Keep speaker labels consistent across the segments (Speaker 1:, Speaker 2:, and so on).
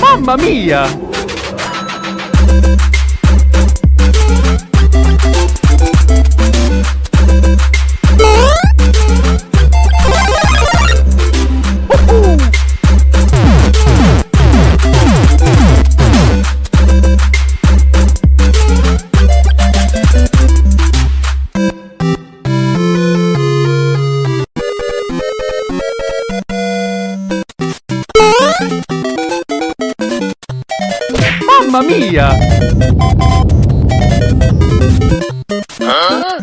Speaker 1: Mamma mia! Mamma mia!
Speaker 2: Huh?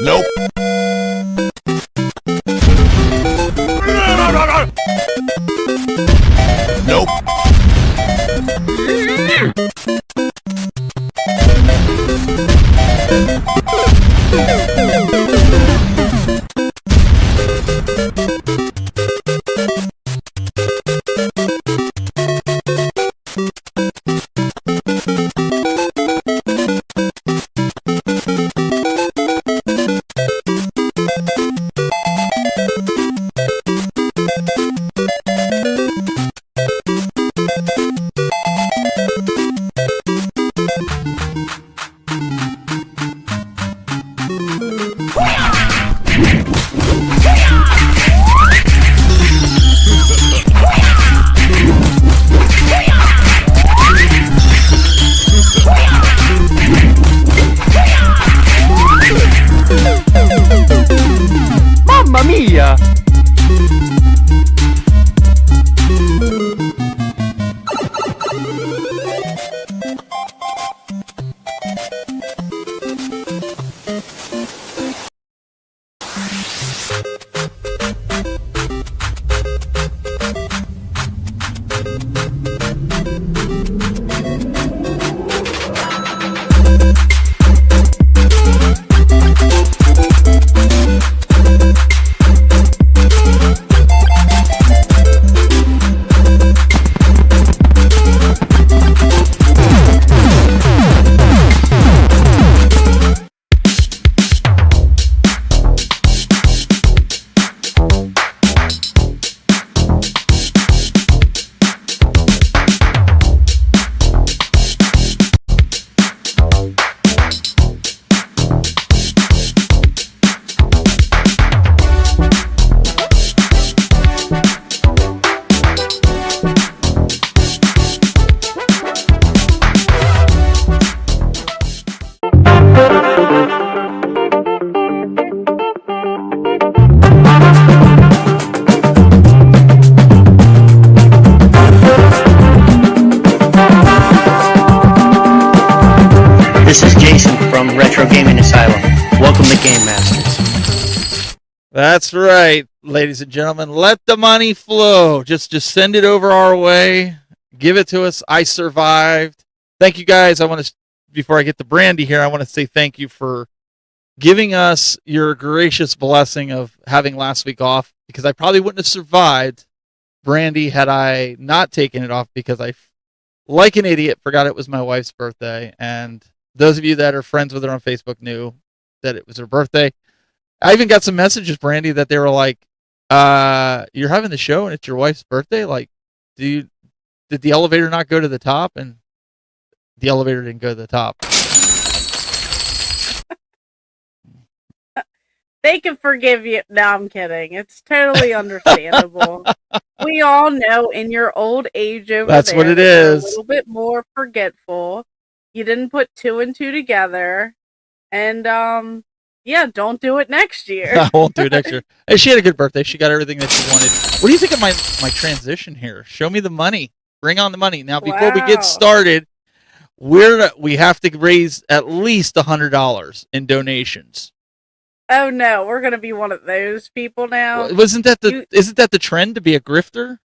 Speaker 2: Nope. Nope.
Speaker 1: Mamma mia!
Speaker 3: This is Jason from Retro Gaming Asylum. Welcome to Game Masters.
Speaker 4: That's right, ladies and gentlemen. Let the money flow. Just send it over our way. Give it to us. I survived. Thank you guys. Before I get to Brandy here, I want to say thank you for giving us your gracious blessing of having last week off, because I probably wouldn't have survived, Brandy, had I not taken it off, because I, like an idiot, forgot it was my wife's birthday. And those of you that are friends with her on Facebook knew that it was her birthday. I even got some messages, Brandy, that they were like, you're having the show and it's your wife's birthday? Like, did the elevator not go to the top? And the elevator didn't go to the top.
Speaker 2: They can forgive you. No, I'm kidding. It's totally understandable. We all know in your old age over
Speaker 4: That's
Speaker 2: there,
Speaker 4: what it
Speaker 2: you're
Speaker 4: is.
Speaker 2: a little bit more forgetful. You didn't put 2 and 2 together. And, yeah, don't do it next year.
Speaker 4: I won't do it next year. Hey, she had a good birthday. She got everything that she wanted. What do you think of my transition here? Show me the money. Bring on the money. Now, before we get
Speaker 2: Wow.
Speaker 4: started, we have to raise at least $100 in donations.
Speaker 2: Oh, no. We're going to be one of those people now.
Speaker 4: Isn't that the trend, to be a grifter?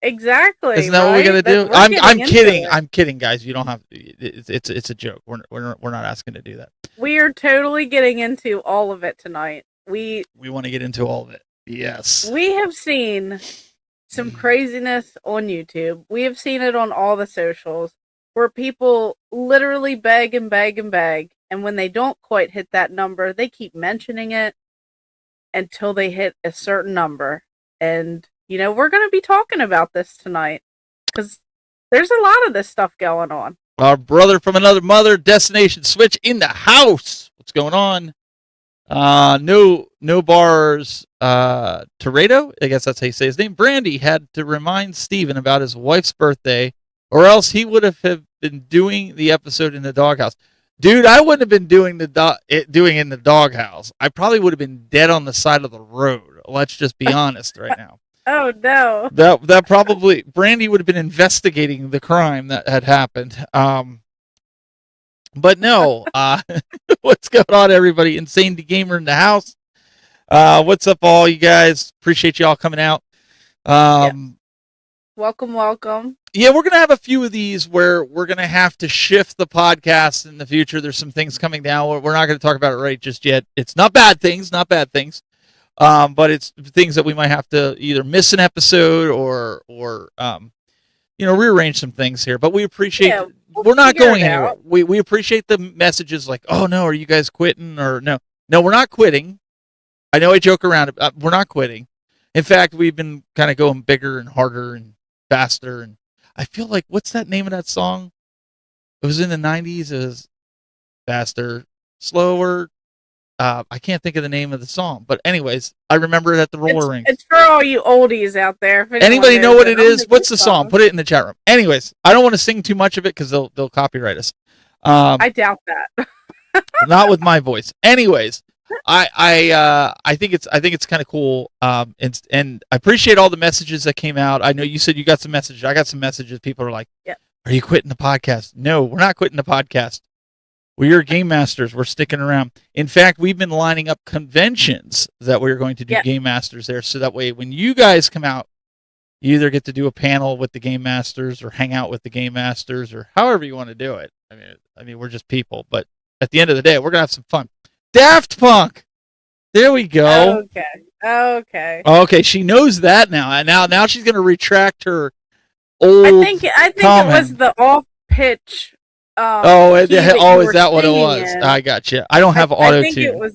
Speaker 2: Exactly.
Speaker 4: Isn't that what we got to do?
Speaker 2: We're
Speaker 4: I'm
Speaker 2: getting into
Speaker 4: kidding.
Speaker 2: it.
Speaker 4: I'm kidding, guys. You don't have to. It's a joke. We're not asking to do that.
Speaker 2: We are totally getting into all of it tonight. We
Speaker 4: want to get into all of it. Yes.
Speaker 2: We have seen some craziness on YouTube. We have seen it on all the socials where people literally beg and beg and beg. And when they don't quite hit that number, they keep mentioning it until they hit a certain number. And, we're going to be talking about this tonight because there's a lot of this stuff going on.
Speaker 4: Our brother from another mother, Destination Switch, in the house. What's going on? No bars. Toreto, I guess that's how you say his name. Brandy had to remind Steven about his wife's birthday, or else he would have been doing the episode in the doghouse. Dude, I wouldn't have been doing doing in the doghouse. I probably would have been dead on the side of the road. Let's just be honest right now.
Speaker 2: Oh, no.
Speaker 4: That probably, Brandy would have been investigating the crime that had happened. But no, what's going on, everybody? Insane Gamer in the house. What's up, all you guys? Appreciate you all coming out.
Speaker 2: Welcome.
Speaker 4: Yeah, we're going to have a few of these where we're going to have to shift the podcast in the future. There's some things coming down. We're not going to talk about it right just yet. It's not bad things. But it's things that we might have to either miss an episode or rearrange some things here. But we appreciate.
Speaker 2: Yeah,
Speaker 4: we're not going
Speaker 2: it
Speaker 4: anywhere.
Speaker 2: out.
Speaker 4: We appreciate the messages like, "Oh no, are you guys quitting?" Or no, we're not quitting. I know I joke around. We're not quitting. In fact, we've been kind of going bigger and harder and faster. And I feel like, what's that name of that song? It was in the '90s. It was faster, slower. I can't think of the name of the song, but anyways, I remember it at the roller rink.
Speaker 2: It's for all you oldies out there. If anyone
Speaker 4: Anybody know
Speaker 2: knows
Speaker 4: what
Speaker 2: it.
Speaker 4: it is? What's the song? Put it in the chat room. Anyways, I don't want to sing too much of it because they'll copyright us.
Speaker 2: I doubt that.
Speaker 4: Not with my voice. Anyways, I think it's kind of cool. And I appreciate all the messages that came out. I know you said you got some messages. I got some messages. People are like,
Speaker 2: Yeah.
Speaker 4: "Are you quitting the podcast?" No, we're not quitting the podcast. We are game masters. We're sticking around. In fact, we've been lining up conventions that we're going to do game masters there. So that way, when you guys come out, you either get to do a panel with the game masters or hang out with the game masters or however you want to do it. I mean, we're just people. But at the end of the day, we're going to have some fun. Daft Punk. There we go.
Speaker 2: Okay.
Speaker 4: Okay, she knows that now. And now she's going to retract her old
Speaker 2: I think
Speaker 4: comment.
Speaker 2: it was the off pitch. Key
Speaker 4: is
Speaker 2: that you were
Speaker 4: that what it was?
Speaker 2: singing.
Speaker 4: I got you. I don't have auto tune.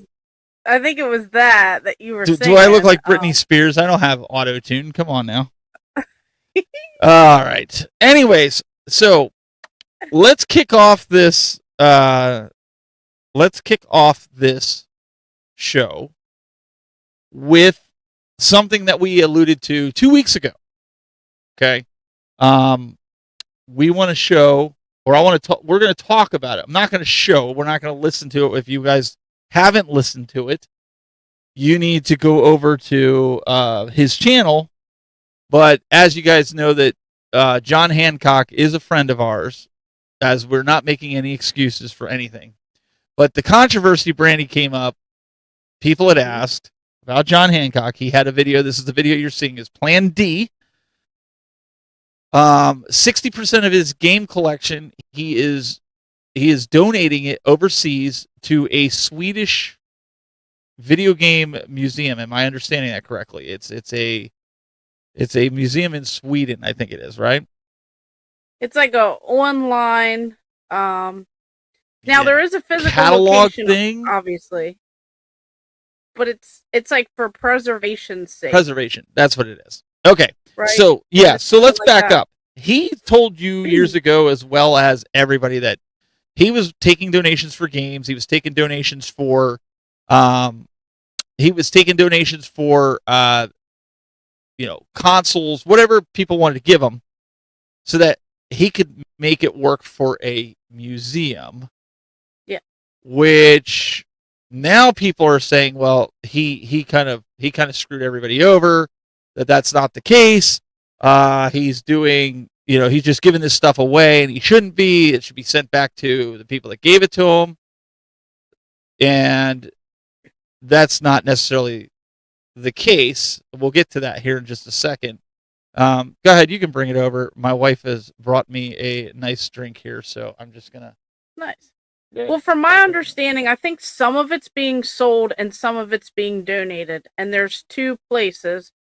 Speaker 2: I think it was that you were
Speaker 4: Do
Speaker 2: singing.
Speaker 4: I look like Britney Spears? I don't have auto tune. Come on now. All right. Anyways, so let's kick off this. Show with something that we alluded to 2 weeks ago. Okay. We want to show. Or we're going to talk about it. I'm not going to show. We're not going to listen to it. If you guys haven't listened to it, you need to go over to his channel. But as you guys know that John Hancock is a friend of ours, as we're not making any excuses for anything. But the controversy, Brandy, came up. People had asked about John Hancock. He had a video. This is the video you're seeing, is Plan D. 60% of his game collection, he is donating it overseas to a Swedish video game museum. Am I understanding that correctly? It's a museum in Sweden, I think it is, right?
Speaker 2: It's like a online. Now
Speaker 4: Yeah.
Speaker 2: there is a physical
Speaker 4: Catalog
Speaker 2: location,
Speaker 4: thing?
Speaker 2: obviously, but it's like for preservation's sake.
Speaker 4: Preservation. That's what it is. Okay.
Speaker 2: Right?
Speaker 4: So yeah.
Speaker 2: It's
Speaker 4: So let's
Speaker 2: something like
Speaker 4: back
Speaker 2: that.
Speaker 4: up. He told you years ago, as well as everybody, that he was taking donations for games. He was taking donations for, consoles, whatever people wanted to give him, so that he could make it work for a museum.
Speaker 2: Yeah.
Speaker 4: Which now people are saying, well, he kind of screwed everybody over. That's not the case. He's doing, he's just giving this stuff away, and he shouldn't be. It should be sent back to the people that gave it to him. And that's not necessarily the case. We'll get to that here in just a second. Go ahead, you can bring it over. My wife has brought me a nice drink here, so I'm just gonna.
Speaker 2: Nice. Well, from my understanding, I think some of it's being sold and some of it's being donated. And there's two places.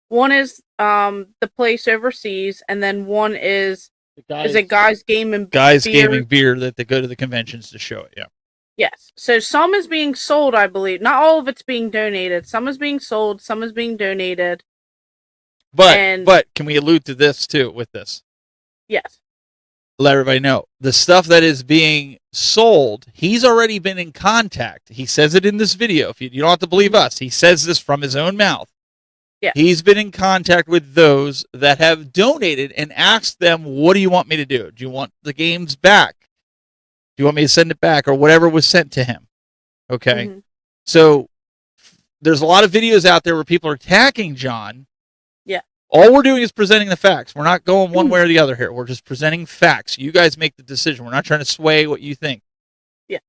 Speaker 2: One is the place overseas, and then one is a Guy's Game and
Speaker 4: Guy's
Speaker 2: Beer.
Speaker 4: Gaming Beer that they go to the conventions to show it. Yeah.
Speaker 2: Yes. So some is being sold, I believe. Not all of it's being donated. Some is being sold. Some is being donated.
Speaker 4: But can we allude to this too with this?
Speaker 2: Yes.
Speaker 4: Let everybody know the stuff that is being sold. He's already been in contact. He says it in this video. If you don't have to believe us, he says this from his own mouth.
Speaker 2: Yeah.
Speaker 4: He's been in contact with those that have donated and asked them, what do you want me to do? Do you want the games back? Do you want me to send it back, or whatever was sent to him? Okay.
Speaker 2: Mhm.
Speaker 4: So there's a lot of videos out there where people are attacking John.
Speaker 2: Yeah.
Speaker 4: All we're doing is presenting the facts. We're not going one way or the other here. We're just presenting facts. You guys make the decision. We're not trying to sway what you think.
Speaker 2: Yeah.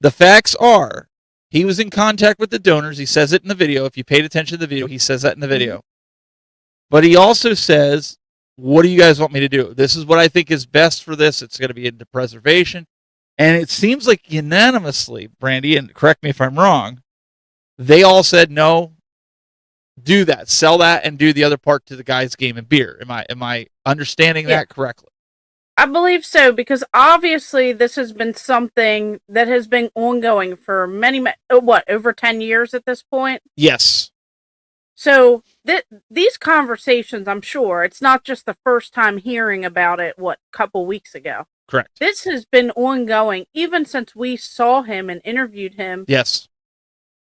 Speaker 4: The facts are, he was in contact with the donors. He says it in the video. If you paid attention to the video, he says that in the video. But he also says, what do you guys want me to do? This is what I think is best for this. It's going to be into preservation. And it seems like unanimously, Brandy, and correct me if I'm wrong, they all said, no, do that. Sell that and do the other part to the Guy's Game and Beer. Am I understanding that correctly?
Speaker 2: I believe so, because obviously this has been something that has been ongoing for over 10 years at this point?
Speaker 4: Yes.
Speaker 2: So these conversations, I'm sure, it's not just the first time hearing about it, a couple weeks ago.
Speaker 4: Correct.
Speaker 2: This has been ongoing even since we saw him and interviewed him.
Speaker 4: Yes.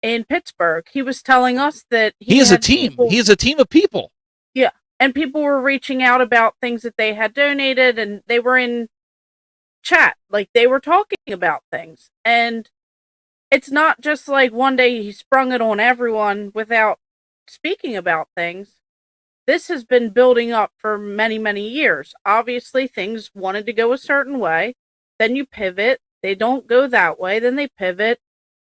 Speaker 2: In Pittsburgh. He was telling us that
Speaker 4: he is a team. He is a team of people.
Speaker 2: Yeah. And people were reaching out about things that they had donated, and they were in chat. Like, they were talking about things. And it's not just like one day he sprung it on everyone without speaking about things. This has been building up for many, many years. Obviously, things wanted to go a certain way. Then you pivot. They don't go that way. Then they pivot.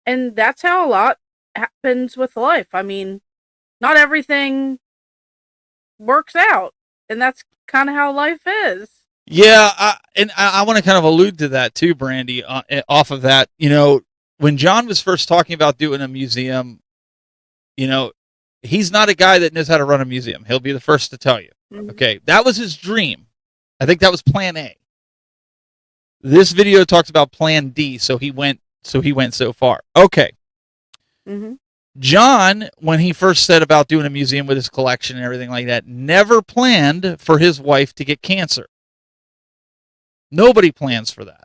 Speaker 2: And that's how a lot happens with life. I mean, not everything works out. And that's kind of how life is.
Speaker 4: Yeah, I want to kind of allude to that too, Brandy, off of that. When John was first talking about doing a museum, he's not a guy that knows how to run a museum. He'll be the first to tell you. Mm-hmm. Okay, that was his dream. I think that was plan A. This video talks about plan D, so he went so far. Okay.
Speaker 2: Mm-hmm.
Speaker 4: John, when he first said about doing a museum with his collection and everything like that, never planned for his wife to get cancer. Nobody plans for that.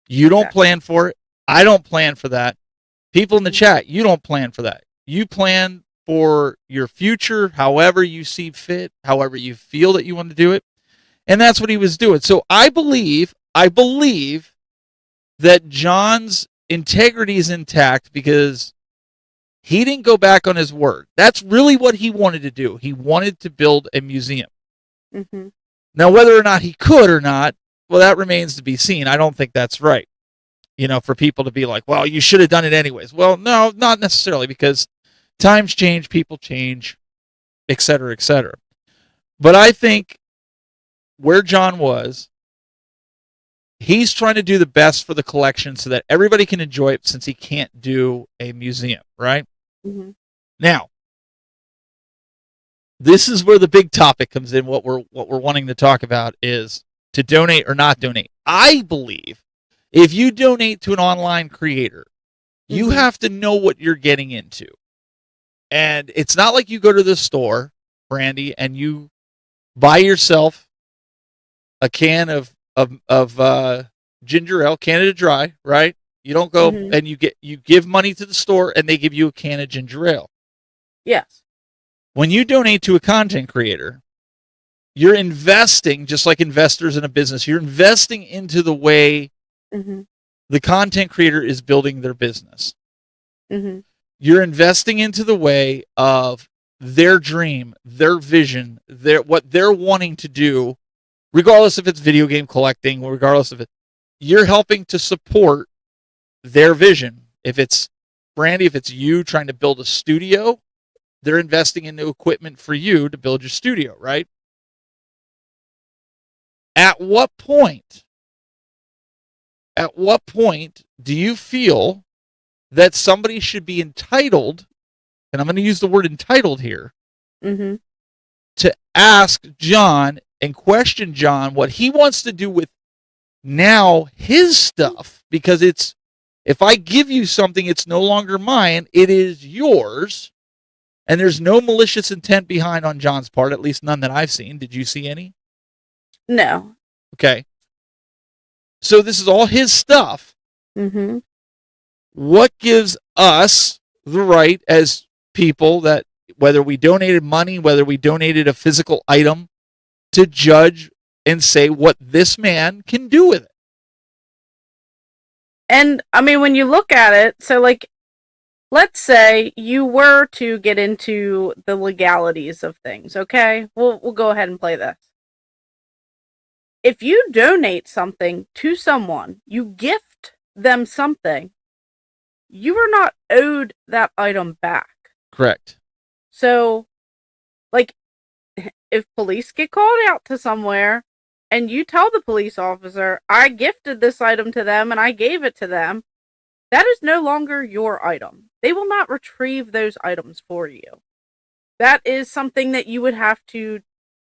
Speaker 4: You don't plan for it. I don't plan for that. People in the chat, you don't plan for that. You plan for your future, however you see fit, however you feel that you want to do it. And that's what he was doing. So I believe that John's integrity is intact because he didn't go back on his word. That's really what he wanted to do. He wanted to build a museum.
Speaker 2: Mm-hmm.
Speaker 4: Now, whether or not he could or not, well, that remains to be seen. I don't think that's right. For people to be like, well, you should have done it anyways. Well, no, not necessarily, because times change, people change, et cetera, et cetera. But I think where John was, he's trying to do the best for the collection so that everybody can enjoy it, since he can't do a museum, right?
Speaker 2: Mm-hmm.
Speaker 4: Now, this is where the big topic comes in. What we're wanting to talk about is to donate or not donate. I believe if you donate to an online creator, you have to know what you're getting into. And it's not like you go to the store, Brandy, and you buy yourself a can of ginger ale, Canada Dry, right? You don't go and you give money to the store and they give you a can of ginger ale.
Speaker 2: Yes.
Speaker 4: When you donate to a content creator, you're investing, just like investors in a business, you're investing into the way the content creator is building their business. You're investing into the way of their dream, their vision, what they're wanting to do, regardless if it's video game collecting, regardless of it. You're helping to support their vision. If it's Brandy, if it's you trying to build a studio, they're investing into equipment for you to build your studio, right? At what point do you feel that somebody should be entitled, and I'm going to use the word entitled here, to ask John and question John what he wants to do with now his stuff? Because if I give you something, it's no longer mine, it is yours, and there's no malicious intent behind on John's part, at least none that I've seen. Did you see any?
Speaker 2: No.
Speaker 4: Okay. So this is all his stuff. What gives us the right as people, that whether we donated money, whether we donated a physical item, to judge and say what this man can do with it?
Speaker 2: And I mean, when you look at it, so like, let's say you were to get into the legalities of things, okay? We'll go ahead and play this. If you donate something to someone, you gift them something, you are not owed that item back.
Speaker 4: Correct.
Speaker 2: So, like, if police get called out to somewhere and you tell the police officer, I gifted this item to them and I gave it to them, that is no longer your item. They will not retrieve those items for you. That is something that you would have to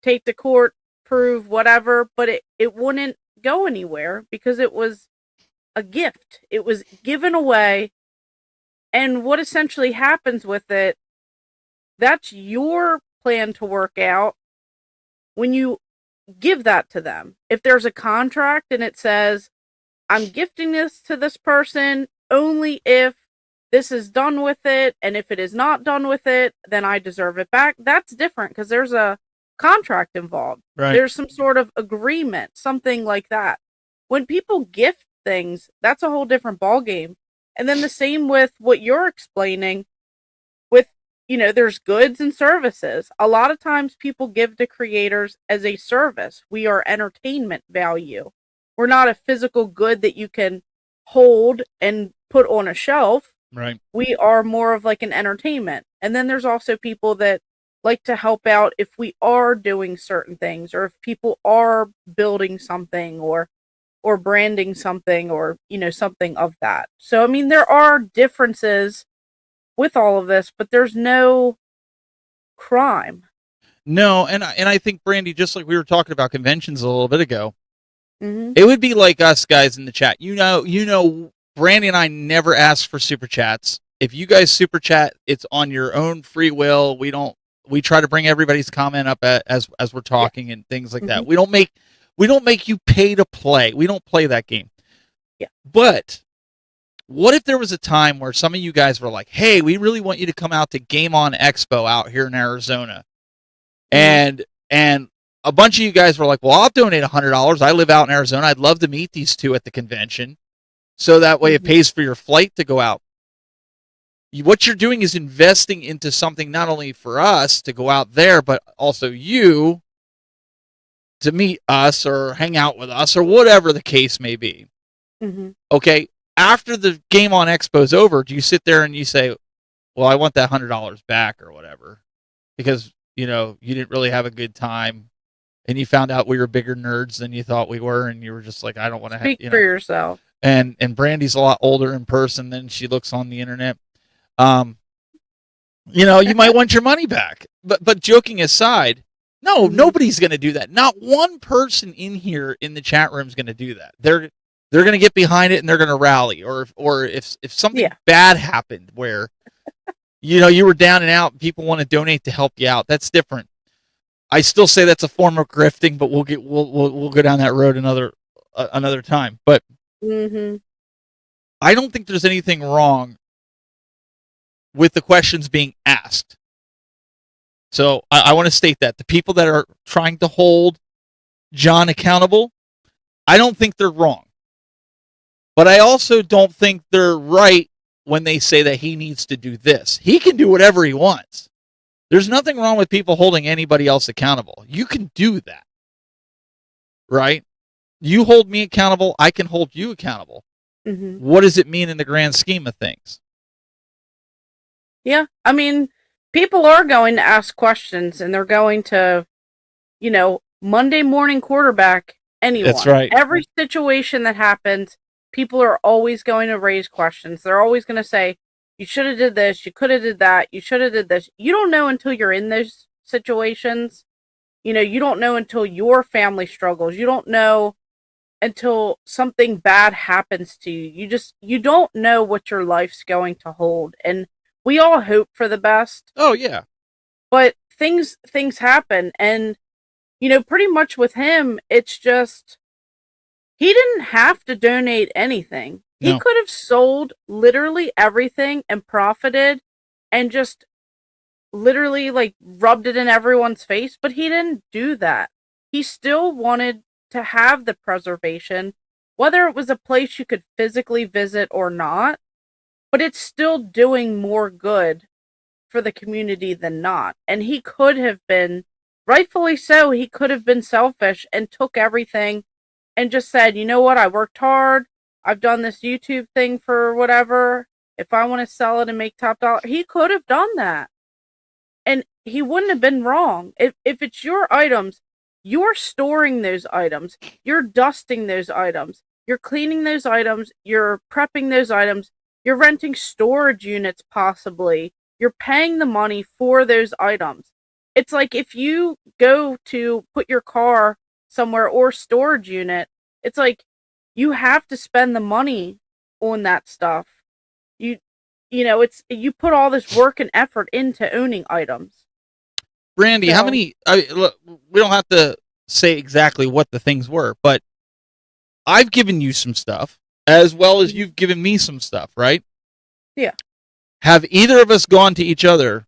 Speaker 2: take to court, prove, whatever, but it wouldn't go anywhere because it was a gift. It was given away. And what essentially happens with it, that's your plan to work out when you give that to them. If there's a contract and it says, I'm gifting this to this person only if this is done with it, and if it is not done with it, then I deserve it back. That's different because there's a contract involved.
Speaker 4: Right.
Speaker 2: There's some sort of agreement, something like that. When people gift things, that's a whole different ballgame. And then the same with what you're explaining with, there's goods and services. A lot of times people give to creators as a service. We are entertainment value. We're not a physical good that you can hold and put on a shelf.
Speaker 4: Right.
Speaker 2: We are more of like an entertainment. And then there's also people that like to help out if we are doing certain things, or if people are building something or branding something, or something of that. So I mean, there are differences with all of this, but there's no crime.
Speaker 4: No, and I think, Brandy, just like we were talking about conventions a little bit ago, it would be like us guys in the chat. Brandy and I never ask for super chats. If you guys super chat, it's on your own free will. We try to bring everybody's comment up as we're talking and things like that. We don't make you pay to play. We don't play that game.
Speaker 2: Yeah.
Speaker 4: But what if there was a time where some of you guys were like, hey, we really want you to come out to Game On Expo out here in Arizona. And a bunch of you guys were like, well, I'll donate $100. I live out in Arizona. I'd love to meet these two at the convention. So that way it pays for your flight to go out. What you're doing is investing into something not only for us to go out there, but also you to meet us or hang out with us or whatever the case may be. Okay. After the Game On Expo is over, do you sit there and you say, well, I want that $100 back or whatever, because, you didn't really have a good time. and you found out we were bigger nerds than you thought we were, and you were just like, I don't want to
Speaker 2: Speak for yourself.
Speaker 4: And Brandy's a lot older in person than she looks on the internet. You might want your money back. But joking aside, no, nobody's going to do that. Not one person in here in the chat room is going to do that. They're going to get behind it and they're going to rally. Or if something bad happened where you were down and out, and people want to donate to help you out, that's different. I still say that's a form of grifting, but we'll go down that road another time. But I don't think there's anything wrong with the questions being asked. So I want to state that the people that are trying to hold John accountable, I don't think they're wrong. But I also don't think they're right when they say that he needs to do this. He can do whatever he wants. There's nothing wrong with people holding anybody else accountable. You can do that. Right? You hold me accountable, I can hold you accountable. What does it mean in the grand scheme of things?
Speaker 2: Yeah, I mean, people are going to ask questions, and they're going to, Monday morning quarterback anyone.
Speaker 4: That's right.
Speaker 2: Every situation that happens, people are always going to raise questions. They're always going to say, you should have did this, you could have did that, you should have did this. You don't know until you're in those situations. You don't know until your family struggles. You don't know until something bad happens to you. You don't know what your life's going to hold. And we all hope for the best.
Speaker 4: Oh, yeah.
Speaker 2: But things happen. And, pretty much with him, it's just, he didn't have to donate anything. He could have sold literally everything and profited and just literally rubbed it in everyone's face, but he didn't do that. He still wanted to have the preservation, whether it was a place you could physically visit or not, but it's still doing more good for the community than not. And he could have been, rightfully so, he could have been selfish and took everything and just said, you know what, I worked hard, I've done this YouTube thing for whatever, if I want to sell it and make top dollar, he could have done that. And he wouldn't have been wrong. If it's your items, you're storing those items, you're dusting those items, you're cleaning those items, you're prepping those items, you're renting storage units possibly, you're paying the money for those items. It's like if you go to put your car somewhere or storage unit, it's like you have to spend the money on that stuff. You put all this work and effort into owning items.
Speaker 4: Brandy, how many? Look, we don't have to say exactly what the things were, but I've given you some stuff as well as you've given me some stuff, right?
Speaker 2: Yeah.
Speaker 4: Have either of us gone to each other?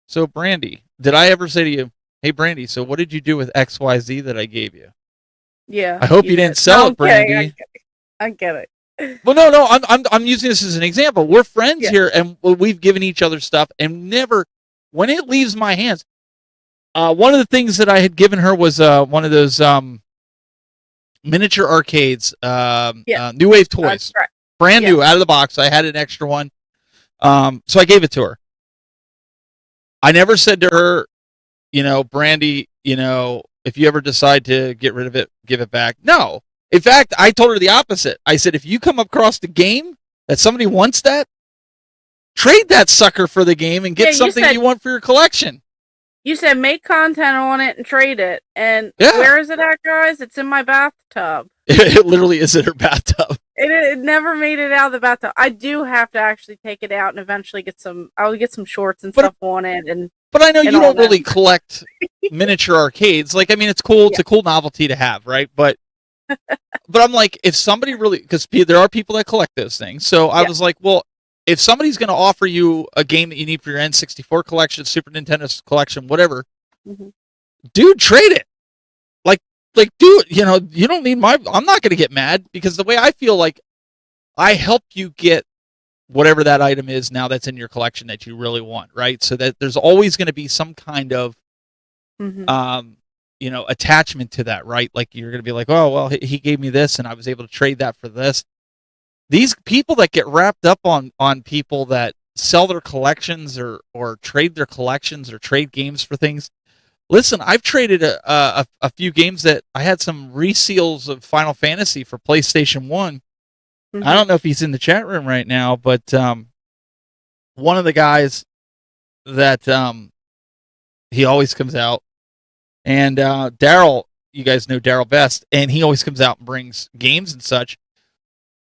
Speaker 4: So, Brandy, did I ever say to you, "Hey, Brandy, so what did you do with XYZ that I gave you?"
Speaker 2: Yeah.
Speaker 4: I hope you didn't sell it, Brandy.
Speaker 2: I get it.
Speaker 4: Well, no, I'm using this as an example. We're friends here, and we've given each other stuff, and never, when it leaves my hands. One of the things that I had given her was one of those miniature arcades, New Wave toys,
Speaker 2: right.
Speaker 4: Brand new out of the box. I had an extra one, so I gave it to her. I never said to her, Brandy, if you ever decide to get rid of it, give it back. No. In fact, I told her the opposite. I said, if you come across the game that somebody wants that, trade that sucker for the game and get something you want for your collection.
Speaker 2: You said make content on it and trade it. And where is it at, guys? It's in my bathtub.
Speaker 4: It literally is in her bathtub.
Speaker 2: It never made it out of the bathtub. I do have to actually take it out and eventually I'll get some shorts and stuff on it.
Speaker 4: But I know you don't really collect miniature arcades. It's cool. It's a cool novelty to have, right? But I'm like, if somebody really, because there are people that collect those things. So I was like, well, if somebody's going to offer you a game that you need for your N64 collection, Super Nintendo collection, whatever, dude, trade it. Like, dude, you don't need I'm not going to get mad because the way I feel like I helped you get whatever that item is now that's in your collection that you really want, right? So that there's always going to be some kind of, attachment to that, right? Like you're going to be like, oh, well, he gave me this and I was able to trade that for this. These people that get wrapped up on people that sell their collections or trade their collections or trade games for things, Listen, I've traded a few games that I had some reseals of Final Fantasy for PlayStation 1.
Speaker 2: Mhm.
Speaker 4: I don't know if he's in the chat room right now, but one of the guys that he always comes out, and Daryl, you guys know Daryl best, and he always comes out and brings games and such.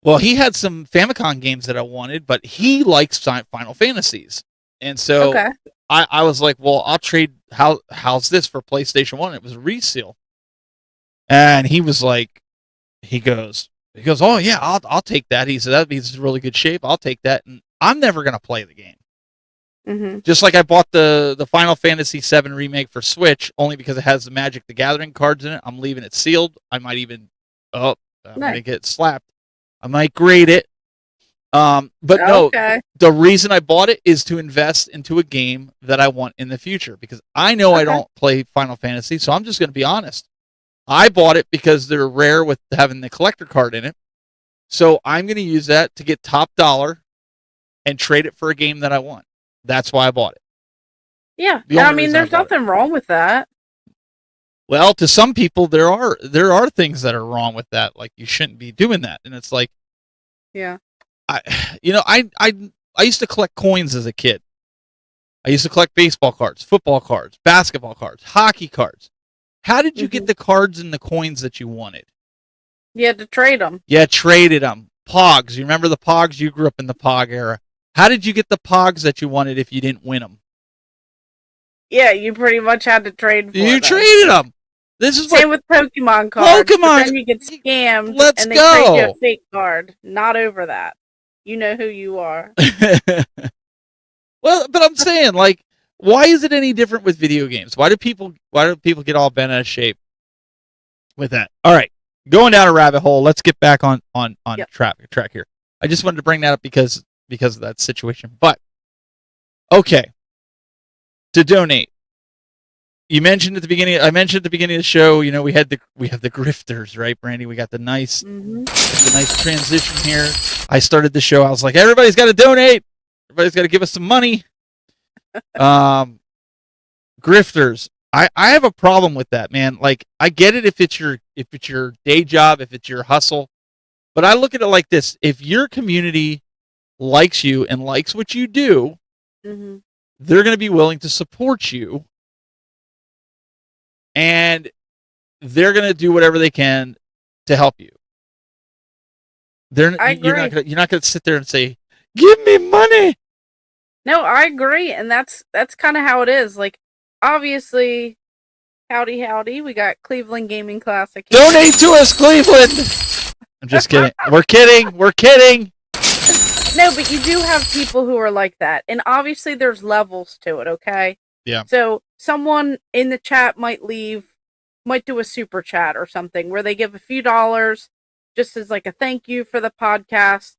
Speaker 4: Well, he had some Famicom games that I wanted, but he likes Final Fantasies. And so
Speaker 2: Okay.
Speaker 4: I was like, well, I'll trade. How's this for PlayStation 1? It was a reseal. And he was like, he goes, oh, yeah, I'll take that. He said, that means really good shape. I'll take that. And I'm never going to play the game.
Speaker 2: Mm-hmm.
Speaker 4: Just like I bought the Final Fantasy VII Remake for Switch, only because it has the Magic the Gathering cards in it. I'm leaving it sealed. I might even, I'm going to get slapped. I might grade it. But no, the reason I bought it is to invest into a game that I want in the future, because I know I don't play Final Fantasy, so I'm just going to be honest. I bought it because they're rare with having the collector card in it. So I'm going to use that to get top dollar and trade it for a game that I want. That's why I bought it.
Speaker 2: Yeah. I mean, there's nothing wrong with that.
Speaker 4: Well, to some people, there are things that are wrong with that. Like, you shouldn't be doing that. And it's like,
Speaker 2: yeah.
Speaker 4: I used to collect coins as a kid. I used to collect baseball cards, football cards, basketball cards, hockey cards. How did you get the cards and the coins that you wanted?
Speaker 2: You had to trade them.
Speaker 4: Yeah, traded them. Pogs. You remember the Pogs? You grew up in the Pog era. How did you get the Pogs that you wanted if you didn't win them?
Speaker 2: Yeah, you pretty much had to trade for
Speaker 4: You traded them. This is
Speaker 2: same with Pokemon cards.
Speaker 4: Pokemon.
Speaker 2: Then you get scammed.
Speaker 4: Let's
Speaker 2: and they
Speaker 4: go.
Speaker 2: trade you a fake card. Not over that. You know who you are.
Speaker 4: Well, but I'm saying, like, why is it any different with video games? Why do people get all bent out of shape with that? All right, going down a rabbit hole. Let's get back on track here. I just wanted to bring that up because of that situation. But okay, to donate. You mentioned at the beginning. I mentioned at the beginning of the show. You know, we have the grifters, right, Brandy? We got the nice transition here. I started the show. I was like, everybody's got to donate. Everybody's got to give us some money. Grifters. I have a problem with that, man. Like, I get it if it's your day job, if it's your hustle, but I look at it like this: if your community likes you and likes what you do, they're going to be willing to support you. And they're going to do whatever they can to help you. You're not going to sit there and say, "Give me money."
Speaker 2: No, I agree, and that's kind of how it is. Like, obviously, howdy, we got Cleveland Gaming Classic.
Speaker 4: Donate to us, Cleveland. I'm just kidding. We're kidding.
Speaker 2: No, but you do have people who are like that, and obviously, there's levels to it. Okay.
Speaker 4: Yeah.
Speaker 2: So someone in the chat might do a super chat or something where they give a few dollars just as like a thank you for the podcast.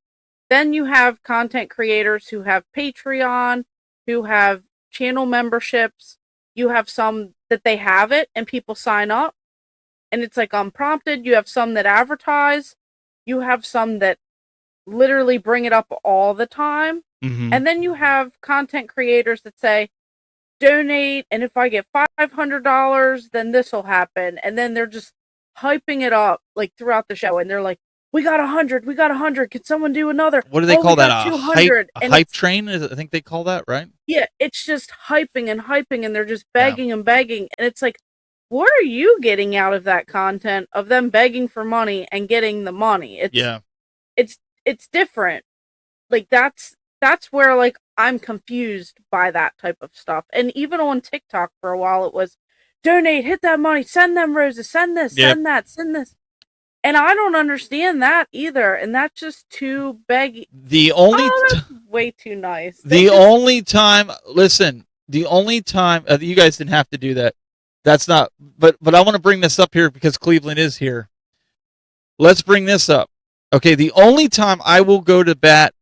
Speaker 2: Then you have content creators who have Patreon, who have channel memberships. You have some that they have it and people sign up and it's like unprompted. You have some that advertise. You have some that literally bring it up all the time. And then you have content creators that say, donate, and if I get $500, then this will happen. And then they're just hyping it up like throughout the show, and they're like, "We got 100, we got 100. Can someone do another?"
Speaker 4: What do they call that?
Speaker 2: 200.
Speaker 4: A hype train? I think they call that, right?
Speaker 2: Yeah, it's just hyping, and they're just begging and begging, and it's like, what are you getting out of that content of them begging for money and getting the money? It's different. Like that's where like I'm confused by that type of stuff. And even on TikTok for a while, it was donate, hit that money, send them roses, send this, send that, send this. And I don't understand that either. And that's just too beggy. That's way too nice.
Speaker 4: The only time you guys didn't have to do that. That's not. But I want to bring this up here because Cleveland is here. Let's bring this up. Okay, the only time I will go to bat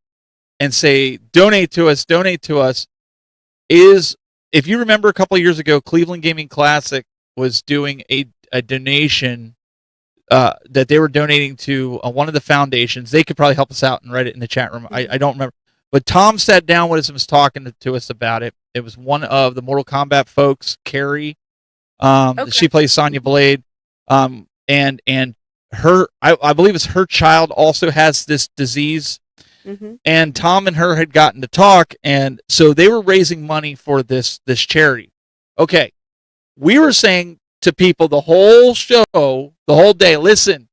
Speaker 4: and say, donate to us, is if you remember a couple of years ago, Cleveland Gaming Classic was doing a donation that they were donating to one of the foundations. They could probably help us out and write it in the chat room. I don't remember. But Tom sat down with us and was talking to us about it. It was one of the Mortal Kombat folks, Carrie,
Speaker 2: Okay.
Speaker 4: She plays Sonya Blade. And her, I believe it's her child also has this disease.
Speaker 2: Mm-hmm.
Speaker 4: And Tom and her had gotten to talk, and so they were raising money for this charity. Okay, we were saying to people the whole show, the whole day, listen,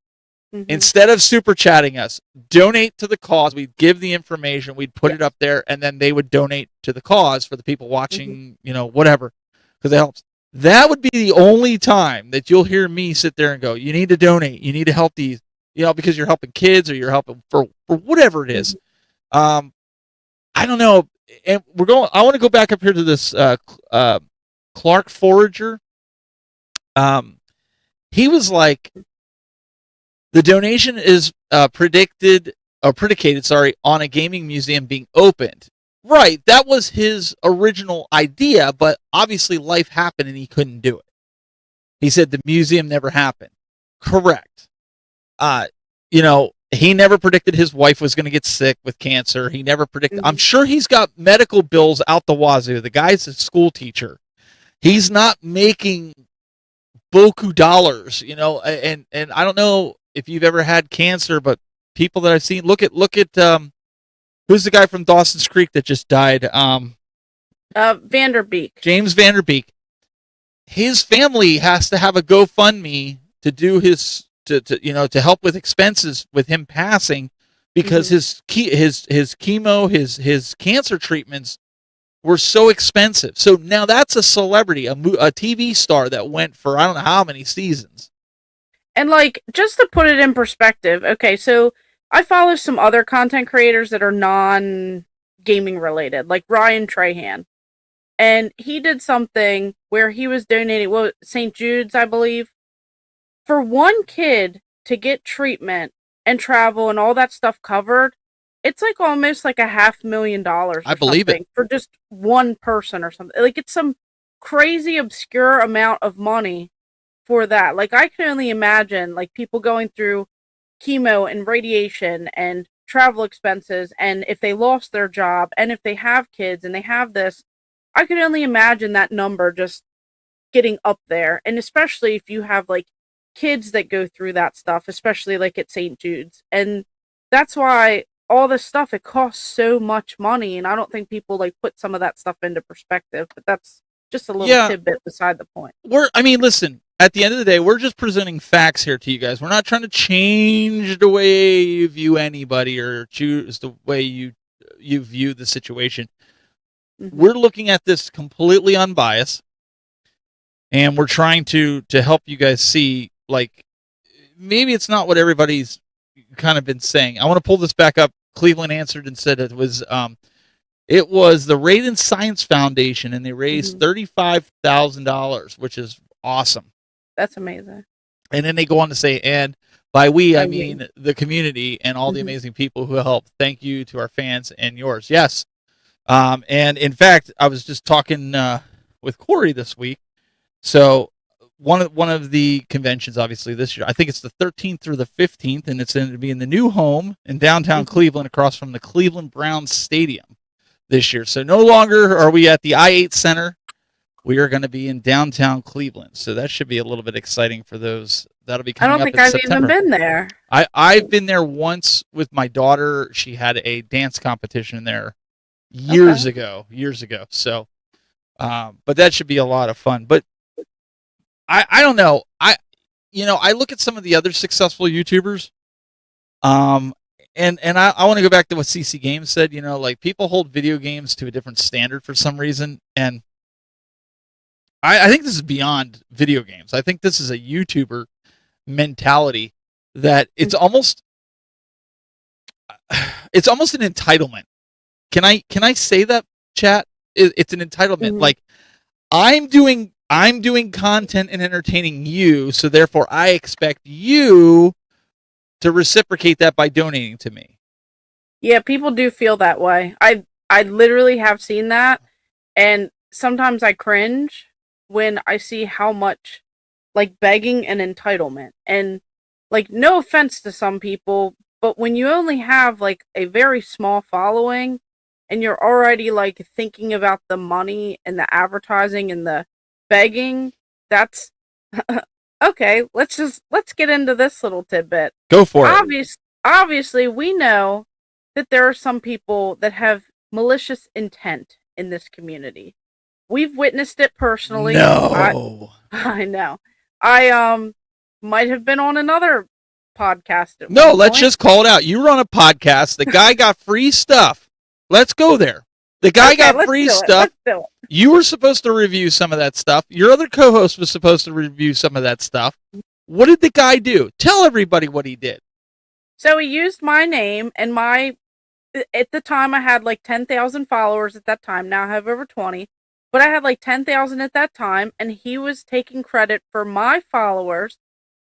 Speaker 2: Mm-hmm.
Speaker 4: instead of super chatting us, donate to the cause. We'd give the information, we'd put it up there, and then they would donate to the cause for the people watching, whatever, because it helps. That would be the only time that you'll hear me sit there and go, you need to donate, you need to help these, because you're helping kids or you're helping for whatever it is. I don't know. And I want to go back up here to this Clark Forager. He was like, the donation is predicated on a gaming museum being opened. Right, that was his original idea, but obviously life happened and he couldn't do it. He said the museum never happened. Correct. He never predicted his wife was going to get sick with cancer. He never predicted. I'm sure he's got medical bills out the wazoo. The guy's a school teacher. He's not making boku dollars, and I don't know if you've ever had cancer, but people that I've seen, look at who's the guy from Dawson's Creek that just died?
Speaker 2: Vanderbeek.
Speaker 4: James Vanderbeek. His family has to have a GoFundMe to do his to help with expenses with him passing, because his chemo, his cancer treatments were so expensive. So now that's a celebrity, a TV star that went for I don't know how many seasons.
Speaker 2: And just to put it in perspective, okay, so I follow some other content creators that are non-gaming related, like Ryan Trahan. And he did something where he was donating, St. Jude's, I believe, for one kid to get treatment and travel and all that stuff covered. It's almost $500,000.
Speaker 4: I believe it.
Speaker 2: For just one person or something. It's some crazy obscure amount of money for that. I can only imagine people going through chemo and radiation and travel expenses, and if they lost their job and if they have kids and they have this, I can only imagine that number just getting up there. And especially if you have kids that go through that stuff, especially at St. Jude's. And that's why all this stuff, it costs so much money, and I don't think people put some of that stuff into perspective. But that's just a little tidbit beside the point.
Speaker 4: Listen, at the end of the day, we're just presenting facts here to you guys. We're not trying to change the way you view anybody or choose the way you view the situation. We're looking at this completely unbiased, and we're trying to help you guys see, maybe it's not what everybody's kind of been saying. I want to pull this back up. Cleveland answered and said it was the Raiden Science Foundation, and they raised $35,000, which is awesome.
Speaker 2: That's amazing.
Speaker 4: And then they go on to say, and by we, I mean the community and all the amazing people who helped. Thank you to our fans and yours. Yes. And in fact, I was just talking with Corey this week. So one of the conventions, obviously this year, I think it's the 13th through the 15th, and it's going to be in the new home in downtown Cleveland, across from the Cleveland Browns Stadium this year. So no longer are we at the I-8 Center. We are going to be in downtown Cleveland. So that should be a little bit exciting for those. That'll be coming up in September. I don't think
Speaker 2: I've even been there.
Speaker 4: I've been there once with my daughter. She had a dance competition there years ago. So, but that should be a lot of fun. But I don't know. I look at some of the other successful YouTubers. And I want to go back to what CC Games said. People hold video games to a different standard for some reason, and I think this is beyond video games. I think this is a YouTuber mentality that it's almost an entitlement. Can I say that, chat? It's an entitlement. I'm doing content and entertaining you, so therefore I expect you to reciprocate that by donating to me.
Speaker 2: Yeah, people do feel that way. I literally have seen that, and sometimes I cringe when I see how much begging and entitlement. And no offense to some people, but when you only have a very small following and you're already thinking about the money and the advertising and the begging, that's okay. Let's get into this little tidbit.
Speaker 4: Go for it.
Speaker 2: Obviously, we know that there are some people that have malicious intent in this community. We've witnessed it personally.
Speaker 4: No.
Speaker 2: I know. I might have been on another podcast.
Speaker 4: No, let's just call it out. You were on a podcast. The guy got free stuff. Let's go there. The guy got free stuff. You were supposed to review some of that stuff. Your other co-host was supposed to review some of that stuff. What did the guy do? Tell everybody what he did.
Speaker 2: So he used my name and at the time I had like 10,000 followers at that time. Now I have over 20. But I had like 10,000 at that time, and he was taking credit for my followers,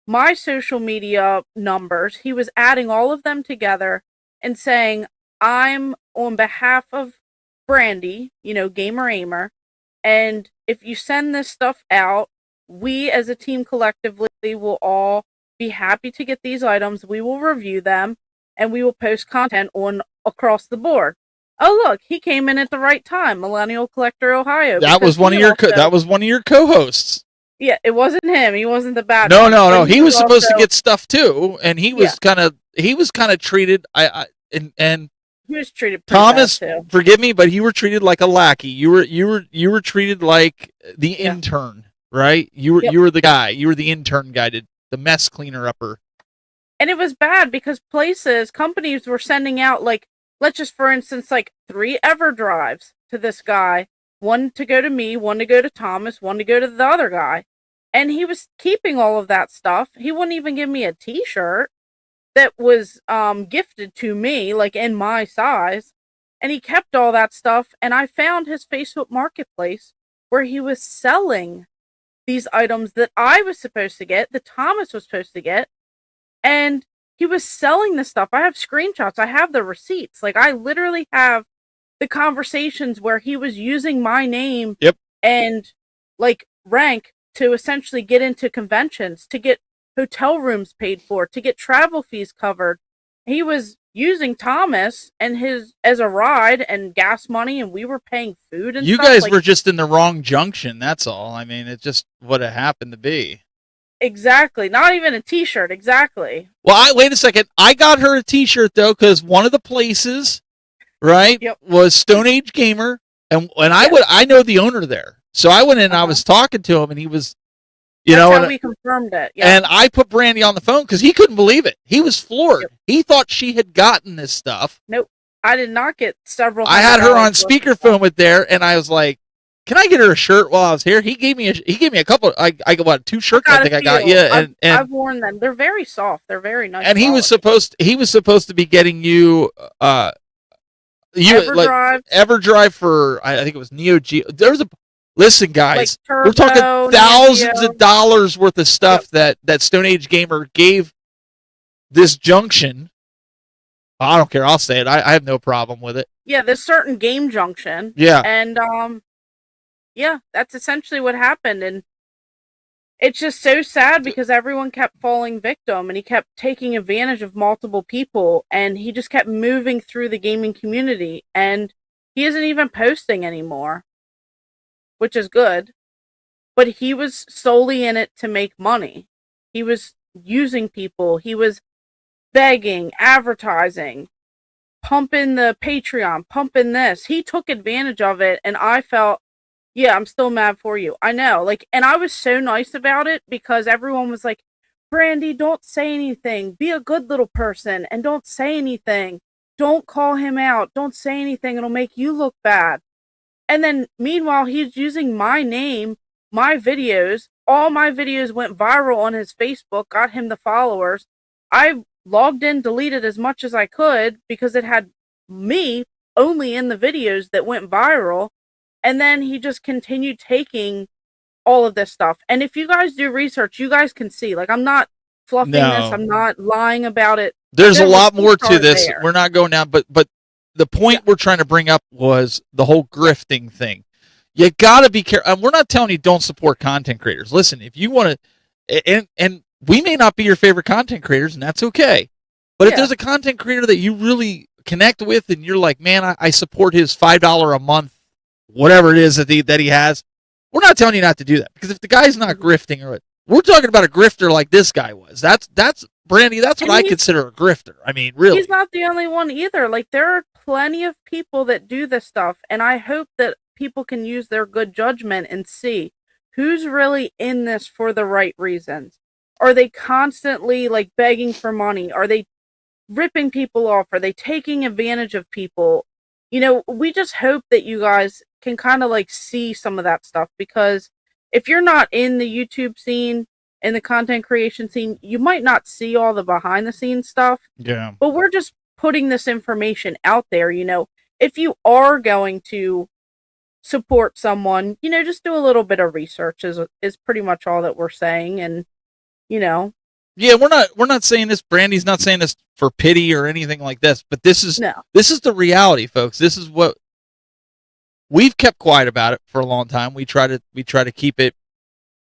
Speaker 2: my social media numbers. He was adding all of them together and saying, I'm on behalf of Brandy, Gamer Ahmer, and if you send this stuff out, we as a team collectively will all be happy to get these items. We will review them, and we will post content on across the board. Oh look, he came in at the right time, Millennial Collector Ohio.
Speaker 4: That was one of your co-hosts.
Speaker 2: Yeah, it wasn't him. He wasn't the bad.
Speaker 4: No. He was supposed to get stuff too, and he was kind of treated. And
Speaker 2: he was treated.
Speaker 4: Thomas, forgive me, but you were treated like a lackey. You were treated like the intern, right? You were the guy. You were the intern guy, the mess cleaner upper.
Speaker 2: And it was bad because companies were sending out like, let's just, for instance, like 3 EverDrives to this guy. 1 to go to me, 1 to go to Thomas, 1 to go to the other guy. And he was keeping all of that stuff. He wouldn't even give me a t-shirt that was gifted to me, like in my size. And he kept all that stuff. And I found his Facebook Marketplace where he was selling these items that I was supposed to get, that Thomas was supposed to get. And he was selling this stuff. I have screenshots. I have the receipts. Like, I literally have the conversations where he was using my name and, like, rank to essentially get into conventions, to get hotel rooms paid for, to get travel fees covered. He was using Thomas and his as a ride and gas money, and we were paying food and
Speaker 4: you
Speaker 2: stuff.
Speaker 4: You guys were just in the wrong junction, that's all. I mean, it just what it happened to be.
Speaker 2: Exactly. Not even a t-shirt. Exactly.
Speaker 4: Well, wait a second. I got her a t-shirt, though, because one of the places, right, was Stone Age Gamer. And I know the owner there. So I went in and I was talking to him, and he was,
Speaker 2: That's how we confirmed it. Yeah.
Speaker 4: And I put Brandy on the phone because he couldn't believe it. He was floored. Yep. He thought she had gotten this stuff.
Speaker 2: Nope. I did not get several.
Speaker 4: I had her on speakerphone with there, and I was like, "Can I get her a shirt while I was here?" He gave me a couple. I got 2 shirts. I think I got. Yeah, and
Speaker 2: I've worn them. They're very soft. They're very nice.
Speaker 4: And he was supposed to be getting you EverDrive for I think it was Neo Geo. Listen, guys,
Speaker 2: like Turbo,
Speaker 4: we're talking thousands of dollars worth of stuff that Stone Age Gamer gave this junction. I don't care. I'll say it. I have no problem with it.
Speaker 2: Yeah, there's certain game junction.
Speaker 4: Yeah.
Speaker 2: And yeah, that's essentially what happened. And it's just so sad because everyone kept falling victim and he kept taking advantage of multiple people and he just kept moving through the gaming community and he isn't even posting anymore, which is good. But he was solely in it to make money. He was using people. He was begging, advertising, pumping the Patreon, pumping this. He took advantage of it and I felt, yeah, I'm still mad for you. I know. Like, and I was so nice about it because everyone was like, Brandy, don't say anything. Be a good little person and don't say anything. Don't call him out. Don't say anything. It'll make you look bad. And then meanwhile, he's using my name, my videos. All my videos went viral on his Facebook, got him the followers. I logged in, deleted as much as I could because it had me only in the videos that went viral. And then he just continued taking all of this stuff. And if you guys do research, you guys can see, like, I'm not fluffing this. I'm not lying about it.
Speaker 4: There's a lot more to this. We're not going down, but the point we're trying to bring up was the whole grifting thing. You got to be careful. We're not telling you don't support content creators. Listen, if you want to, and we may not be your favorite content creators, and that's okay. But if there's a content creator that you really connect with and you're like, man, I support his $5 a month, whatever it is that he has, We're not telling you not to do that, because if the guy's not grifting, or we're talking about a grifter like this guy was. That's Brandy. That's what I consider a grifter. I mean, really.
Speaker 2: He's not the only one either. Like, there are plenty of people that do this stuff, and I hope that people can use their good judgment and see who's really in this for the right reasons. Are they constantly like begging for money? Are they ripping people off? Are they taking advantage of people? You know, we just hope that you guys can kind of like see some of that stuff, because if you're not in the YouTube scene and the content creation scene, you might not see all the behind the scenes stuff.
Speaker 4: Yeah.
Speaker 2: But we're just putting this information out there. You know, if you are going to support someone, you know, just do a little bit of research is pretty much all that we're saying. And, you know,
Speaker 4: yeah, we're not saying this. Brandy's not saying this for pity or anything like this, but this is the reality, folks. This is what we've kept quiet about it for a long time. We try to keep it,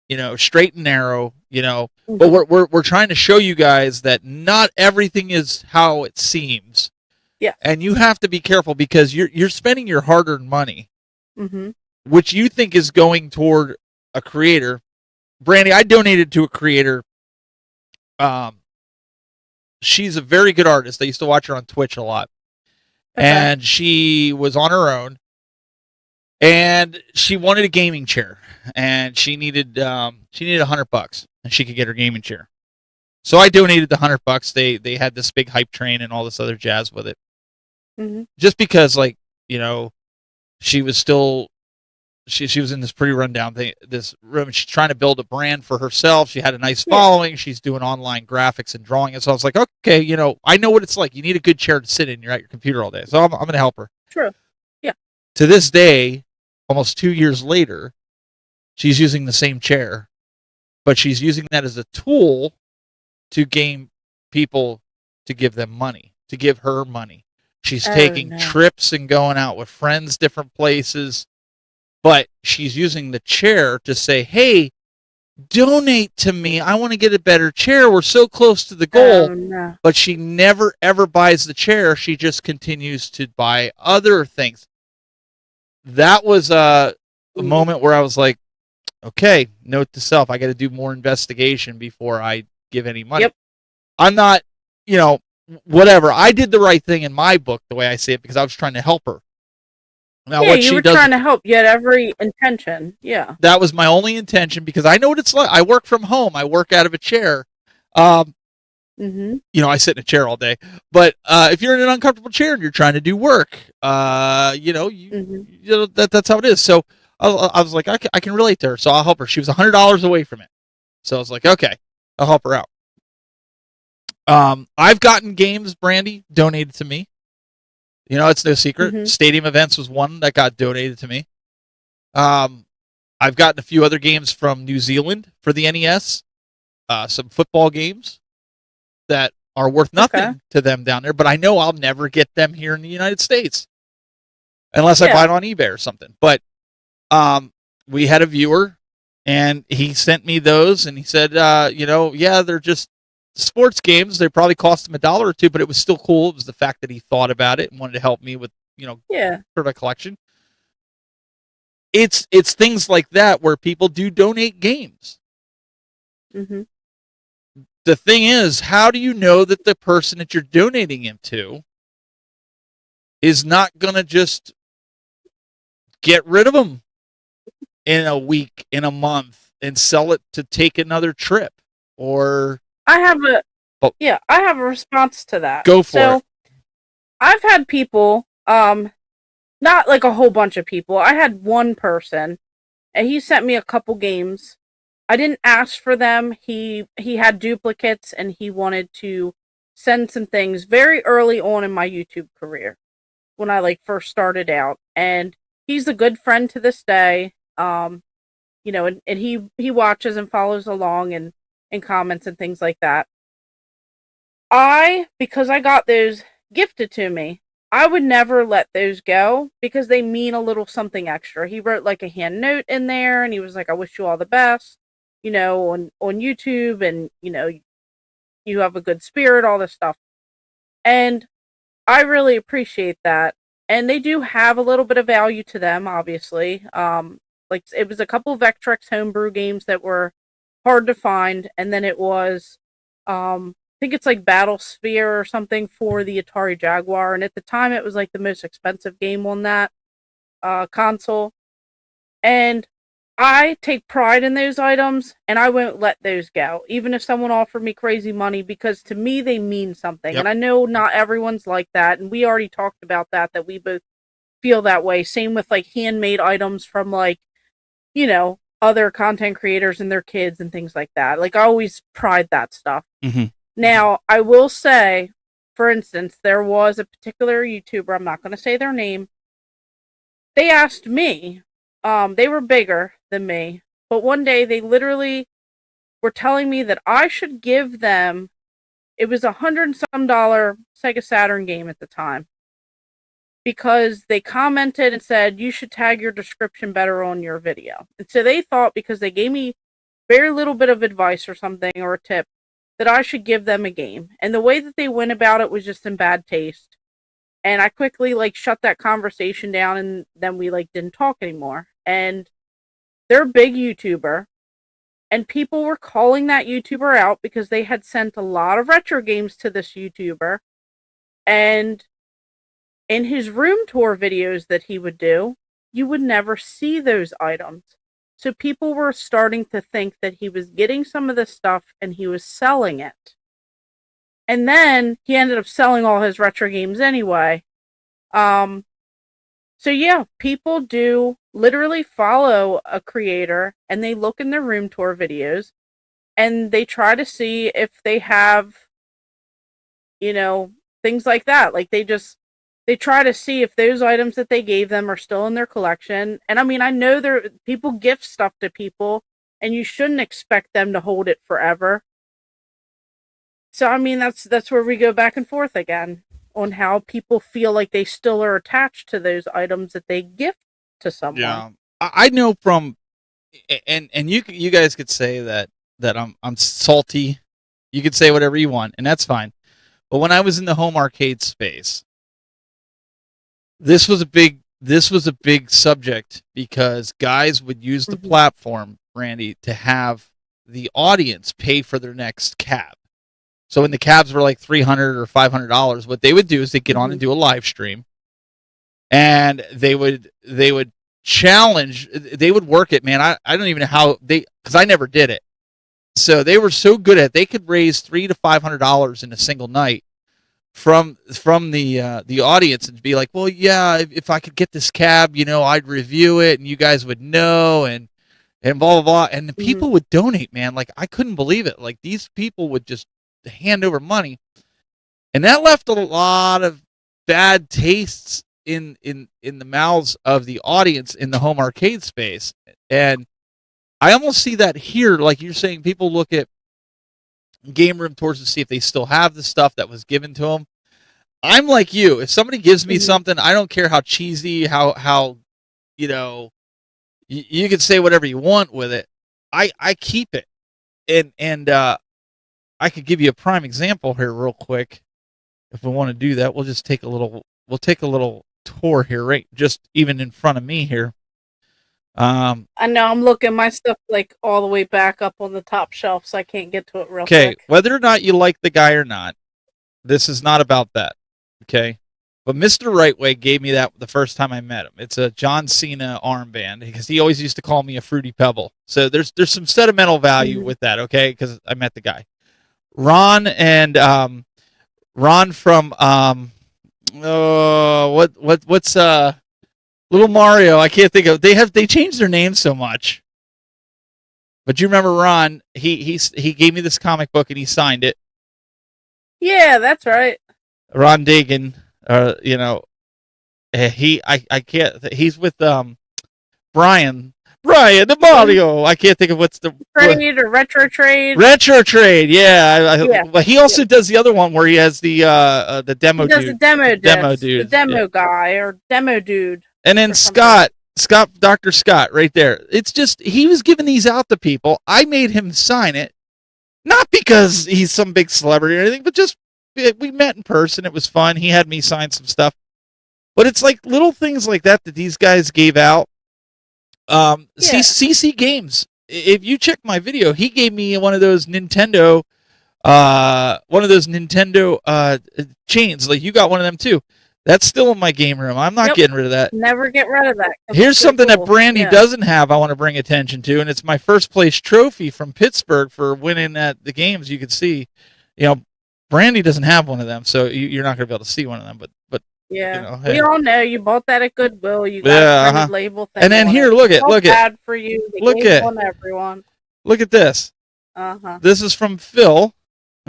Speaker 4: you know, straight and narrow, you know, but we're trying to show you guys that not everything is how it seems.
Speaker 2: Yeah.
Speaker 4: And you have to be careful, because you're spending your hard-earned money, which you think is going toward a creator. Brandy, I donated to a creator. She's a very good artist. I used to watch her on Twitch a lot. Okay. And she was on her own, and she wanted a gaming chair, and she needed $100, and she could get her gaming chair. So I donated the $100. They had this big hype train and all this other jazz with it. Just because, like, you know, she was still, she was in this pretty rundown thing, this room. She's trying to build a brand for herself. She had a nice following. She's doing online graphics and drawing. And so I was like, okay, you know, I know what it's like. You need a good chair to sit in. You're at your computer all day. So I'm going to help her.
Speaker 2: True. Yeah.
Speaker 4: To this day, almost 2 years later, she's using the same chair, but she's using that as a tool to gain people to give them money, to give her money. She's taking trips and going out with friends, different places, but she's using the chair to say, hey, donate to me. I want to get a better chair. We're so close to the goal. But she never, ever buys the chair. She just continues to buy other things. That was a moment where I was like, okay, note to self, I got to do more investigation before I give any money.
Speaker 2: Yep.
Speaker 4: I'm not, you know, whatever. I did the right thing in my book, the way I see it, because I was trying to help her. Now,
Speaker 2: yeah, you were trying to help. You had every intention. Yeah. That
Speaker 4: was my only intention, because I know what it's like. I work from home. I work out of a chair. You know, I sit in a chair all day. But if you're in an uncomfortable chair and you're trying to do work, you know, you know that's how it is. So I was like, I can relate to her, so I'll help her. She was $100 away from it. So I was like, okay, I'll help her out. I've gotten games, Brandy, donated to me. You know, it's no secret. Stadium Events was one that got donated to me. I've gotten a few other games from New Zealand for the NES. Some football games that are worth nothing to them down there, but I know I'll never get them here in the United States unless I buy it on eBay or something. But we had a viewer, and he sent me those, and he said, you know, yeah, they're just sports games. They probably cost him $1 or $2, but it was still cool. It was the fact that he thought about it and wanted to help me with, you know, sort of a collection. It's things like that where people do donate games. The thing is, how do you know that the person that you're donating him to is not going to just get rid of them in a week, in a month, and sell it to take another trip? Or
Speaker 2: I have a response to that.
Speaker 4: Go for it.
Speaker 2: I've had people, not like a whole bunch of people. I had one person, and he sent me a couple games. I didn't ask for them. He had duplicates, and he wanted to send some things very early on in my YouTube career when I like first started out. And he's a good friend to this day. You know, and he watches and follows along and comments and things like that. Because I got those gifted to me, I would never let those go, because they mean a little something extra. He wrote like a hand note in there, and he was like, I wish you all the best, you know, on YouTube, and, you know, you have a good spirit, all this stuff. And I really appreciate that. And they do have a little bit of value to them, obviously. Like, it was a couple of Vectrex homebrew games that were hard to find, and then it was, I think it's like Battlesphere or something for the Atari Jaguar, and at the time it was like the most expensive game on that console. And I take pride in those items, and I won't let those go, even if someone offered me crazy money, because to me they mean something.
Speaker 4: Yep.
Speaker 2: And I know not everyone's like that, and we already talked about that we both feel that way. Same with like handmade items from like, other content creators and their kids and things like that. Like, I always pride that stuff.
Speaker 4: Mm-hmm.
Speaker 2: Now, I will say, for instance, there was a particular YouTuber, I'm not going to say their name. They asked me, they were bigger than me, but one day they literally were telling me that I should give them, it was $100 and some Sega Saturn game at the time, because they commented and said, you should tag your description better on your video. And so they thought, because they gave me very little bit of advice or something, or a tip, that I should give them a game. And the way that they went about it was just in bad taste. And I quickly shut that conversation down, and then we didn't talk anymore. And they're a big YouTuber, and people were calling that YouTuber out because they had sent a lot of retro games to this YouTuber. And in his room tour videos that he would do, you would never see those items. So people were starting to think that he was getting some of this stuff and he was selling it. And then he ended up selling all his retro games anyway. So yeah, people do literally follow a creator and they look in their room tour videos and they try to see if they have, things like that. Like, they try to see if those items that they gave them are still in their collection. And I mean, I know people gift stuff to people, and you shouldn't expect them to hold it forever. So I mean, that's where we go back and forth again on how people feel like they still are attached to those items that they gift to someone.
Speaker 4: Yeah, I know from, and you guys could say that I'm salty. You could say whatever you want, and that's fine. But when I was in the home arcade space, this was a big subject, because guys would use the platform, Randy, to have the audience pay for their next cab. So when the cabs were like $300 or $500, what they would do is they'd get on and do a live stream, and they would challenge. They would work it, man. I don't even know how because I never did it. So they were so good at it, they could raise $300 to $500 in a single night from the audience, and be like, well, yeah, if I could get this cab, I'd review it and you guys would know, and blah blah blah. And the people would donate, man. Like, I couldn't believe it. Like, these people would just hand over money, and that left a lot of bad tastes in the mouths of the audience in the home arcade space. And I almost see that here, like you're saying, people look at game room tours to see if they still have the stuff that was given to them. I'm like you. If somebody gives me something, I don't care how cheesy, how you can say whatever you want with it. I keep it. And I could give you a prime example here real quick. If we want to do that, we'll take a little tour here, right? Just even in front of me here. I
Speaker 2: know I'm looking my stuff all the way back up on the top shelf, so I can't get to it real
Speaker 4: quick. Okay, whether or not you like the guy or not, this is not about that. Okay, but Mr. Rightway gave me that the first time I met him. It's a John Cena armband, because he always used to call me a Fruity Pebble. So there's some sentimental value with that, okay? Because I met the guy. Ron from what's Little Mario, I can't think of. They changed their name so much. But you remember Ron? He gave me this comic book and he signed it.
Speaker 2: Yeah, that's right.
Speaker 4: Ron Dagan, I can't. He's with Brian the Mario. I can't think of what's the
Speaker 2: trade or retro trade.
Speaker 4: Retro trade, yeah. But he also does the other one where he has the demo dude.
Speaker 2: He does the demo dude, the demo guy or demo dude.
Speaker 4: And then Dr. Scott, right there. It's just, he was giving these out to people. I made him sign it, not because he's some big celebrity or anything, but just we met in person. It was fun. He had me sign some stuff. But it's like little things like that these guys gave out. CC Games. If you check my video, he gave me one of those Nintendo chains. Like, you got one of them too. That's still in my game room. I'm not getting rid of that.
Speaker 2: Never get rid of that.
Speaker 4: Here's something that Brandy doesn't have I want to bring attention to, and it's my first place trophy from Pittsburgh for winning at the games. You can see, Brandy doesn't have one of them, so you're not going to be able to see one of them. But
Speaker 2: yeah,
Speaker 4: hey.
Speaker 2: We all know you bought that at Goodwill. You got a printed label thing.
Speaker 4: And then here, look at
Speaker 2: bad for you. They gave one to everyone.
Speaker 4: Look at this. This is from Phil.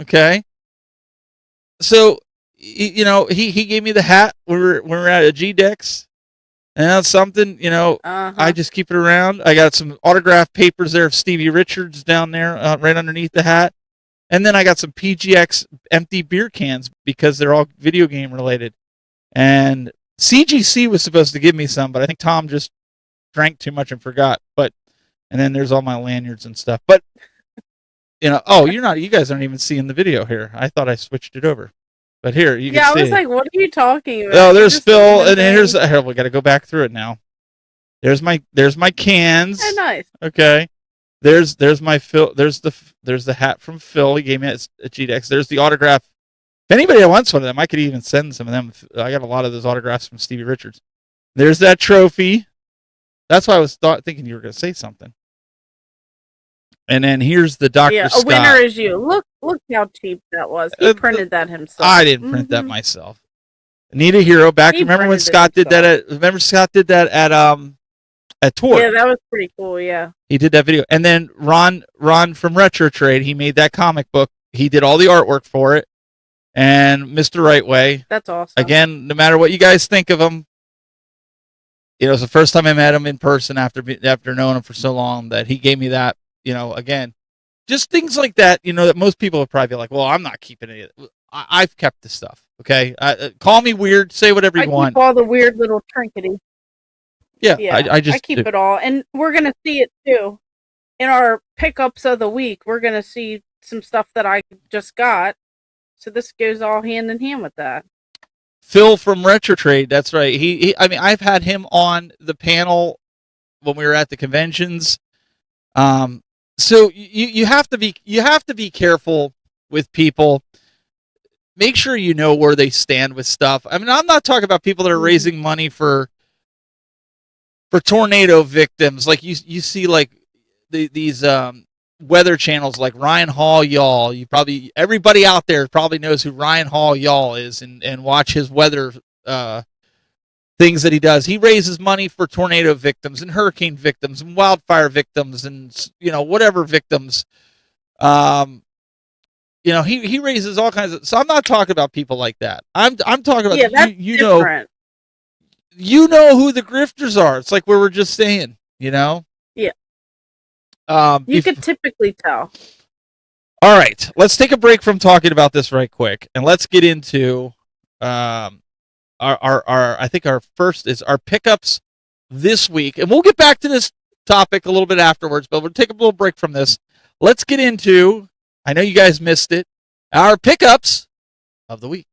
Speaker 4: Okay. So, he gave me the hat when we were at a G-Dex. And that's something, I just keep it around. I got some autographed papers there of Stevie Richards down there right underneath the hat. And then I got some PGX empty beer cans because they're all video game related. And CGC was supposed to give me some, but I think Tom just drank too much and forgot. And then there's all my lanyards and stuff. But, you guys aren't even seeing the video here. I thought I switched it over. But here, you can see.
Speaker 2: Yeah, I was like, what are you talking about?
Speaker 4: Oh, there's Phil, and here's, we got to go back through it now. There's my cans.
Speaker 2: Oh, nice.
Speaker 4: Okay. There's my Phil. There's the hat from Phil. He gave me at GDX. There's the autograph. If anybody wants one of them, I could even send some of them. I got a lot of those autographs from Stevie Richards. There's that trophy. That's why I was thinking you were going to say something. And then here's the Dr. Scott.
Speaker 2: A winner is you. Look how cheap that was. He printed that himself.
Speaker 4: I didn't print that myself. Need a hero back. Remember when Scott did that at Tour?
Speaker 2: Yeah, that was pretty cool. Yeah.
Speaker 4: He did that video. And then Ron from Retro Trade, he made that comic book. He did all the artwork for it. And Mr. Right Way.
Speaker 2: That's awesome.
Speaker 4: Again, no matter what you guys think of him, it's the first time I met him in person after knowing him for so long that he gave me that. Again, just things like that, that most people would probably be like, well, I'm not keeping it. I've kept this stuff. Okay. Call me weird. Say whatever you want.
Speaker 2: I keep all the weird little trinkety.
Speaker 4: Yeah. I
Speaker 2: keep it all. And we're going to see it too. In our pickups of the week, we're going to see some stuff that I just got. So this goes all hand in hand with that.
Speaker 4: Phil from Retro Trade. That's right. I've had him on the panel when we were at the conventions. So you have to be careful with people. Make sure you know where they stand with stuff. I'm not talking about people that are raising money for tornado victims. Like you see like these weather channels like Ryan Hall Y'all. Everybody out there probably knows who Ryan Hall Y'all is and watch his weather things that he does. He raises money for tornado victims and hurricane victims and wildfire victims and whatever victims. He raises all kinds of. So I'm not talking about people like that. I'm talking about
Speaker 2: that's different.
Speaker 4: You know who the grifters are. It's like we were just saying. Yeah.
Speaker 2: You could typically tell.
Speaker 4: All right, let's take a break from talking about this right quick, and let's get into our I think our first is our pickups this week, and we'll get back to this topic a little bit afterwards, but we'll take a little break from this. Let's get into, I know you guys missed it, our pickups of the week.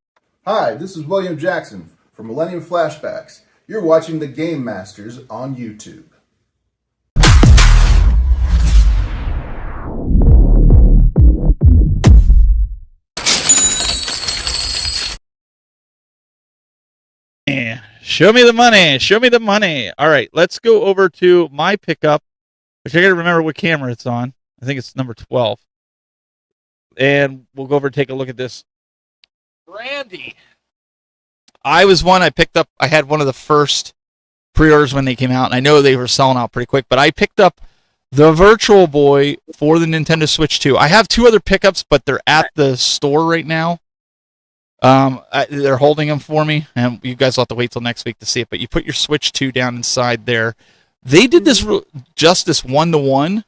Speaker 5: Hi, this is William Jackson from Millennium Flashbacks. You're watching the Game Masters on YouTube.
Speaker 4: Show me the money. Show me the money. All right, let's go over to my pickup, which I got to remember what camera it's on. I think it's number 12. And we'll go over and take a look at this. Brandy. I picked up, I had one of the first pre-orders when they came out, and I know they were selling out pretty quick, but I picked up the Virtual Boy for the Nintendo Switch 2. I have two other pickups, but they're at the store right now. They're holding them for me, and you guys will have to wait till next week to see it, but you put your Switch 2 down inside there. They did this justice 1-to-1,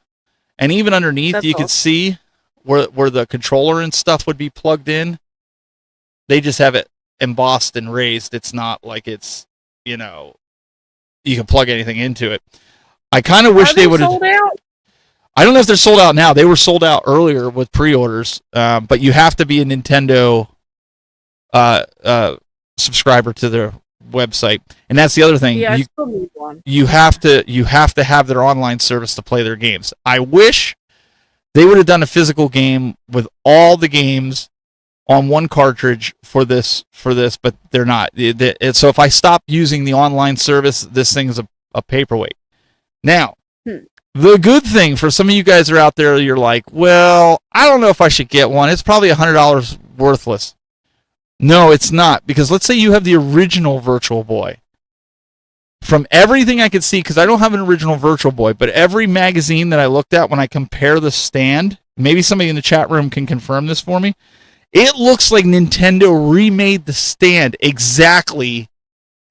Speaker 4: and even underneath you could see where the controller and stuff would be plugged in. They just have it embossed and raised. It's not like it's, you can plug anything into it. I kind of wish they would have. I don't know if they're sold out now. They were sold out earlier with pre-orders, but you have to be a Nintendo subscriber to the website. And that's the other thing.
Speaker 2: Yeah, I still need one.
Speaker 4: You have to have their online service to play their games. I wish they would have done a physical game with all the games on one cartridge for this, but they're not. So if I stop using the online service, this thing is a paperweight. Now, the good thing for some of you guys that are out there, you're like, well, I don't know if I should get one. It's probably $100 worthless. No, it's not, because let's say you have the original Virtual Boy. From everything I could see, because I don't have an original Virtual Boy, but every magazine that I looked at when I compare the stand, maybe somebody in the chat room can confirm this for me, it looks like Nintendo remade the stand exactly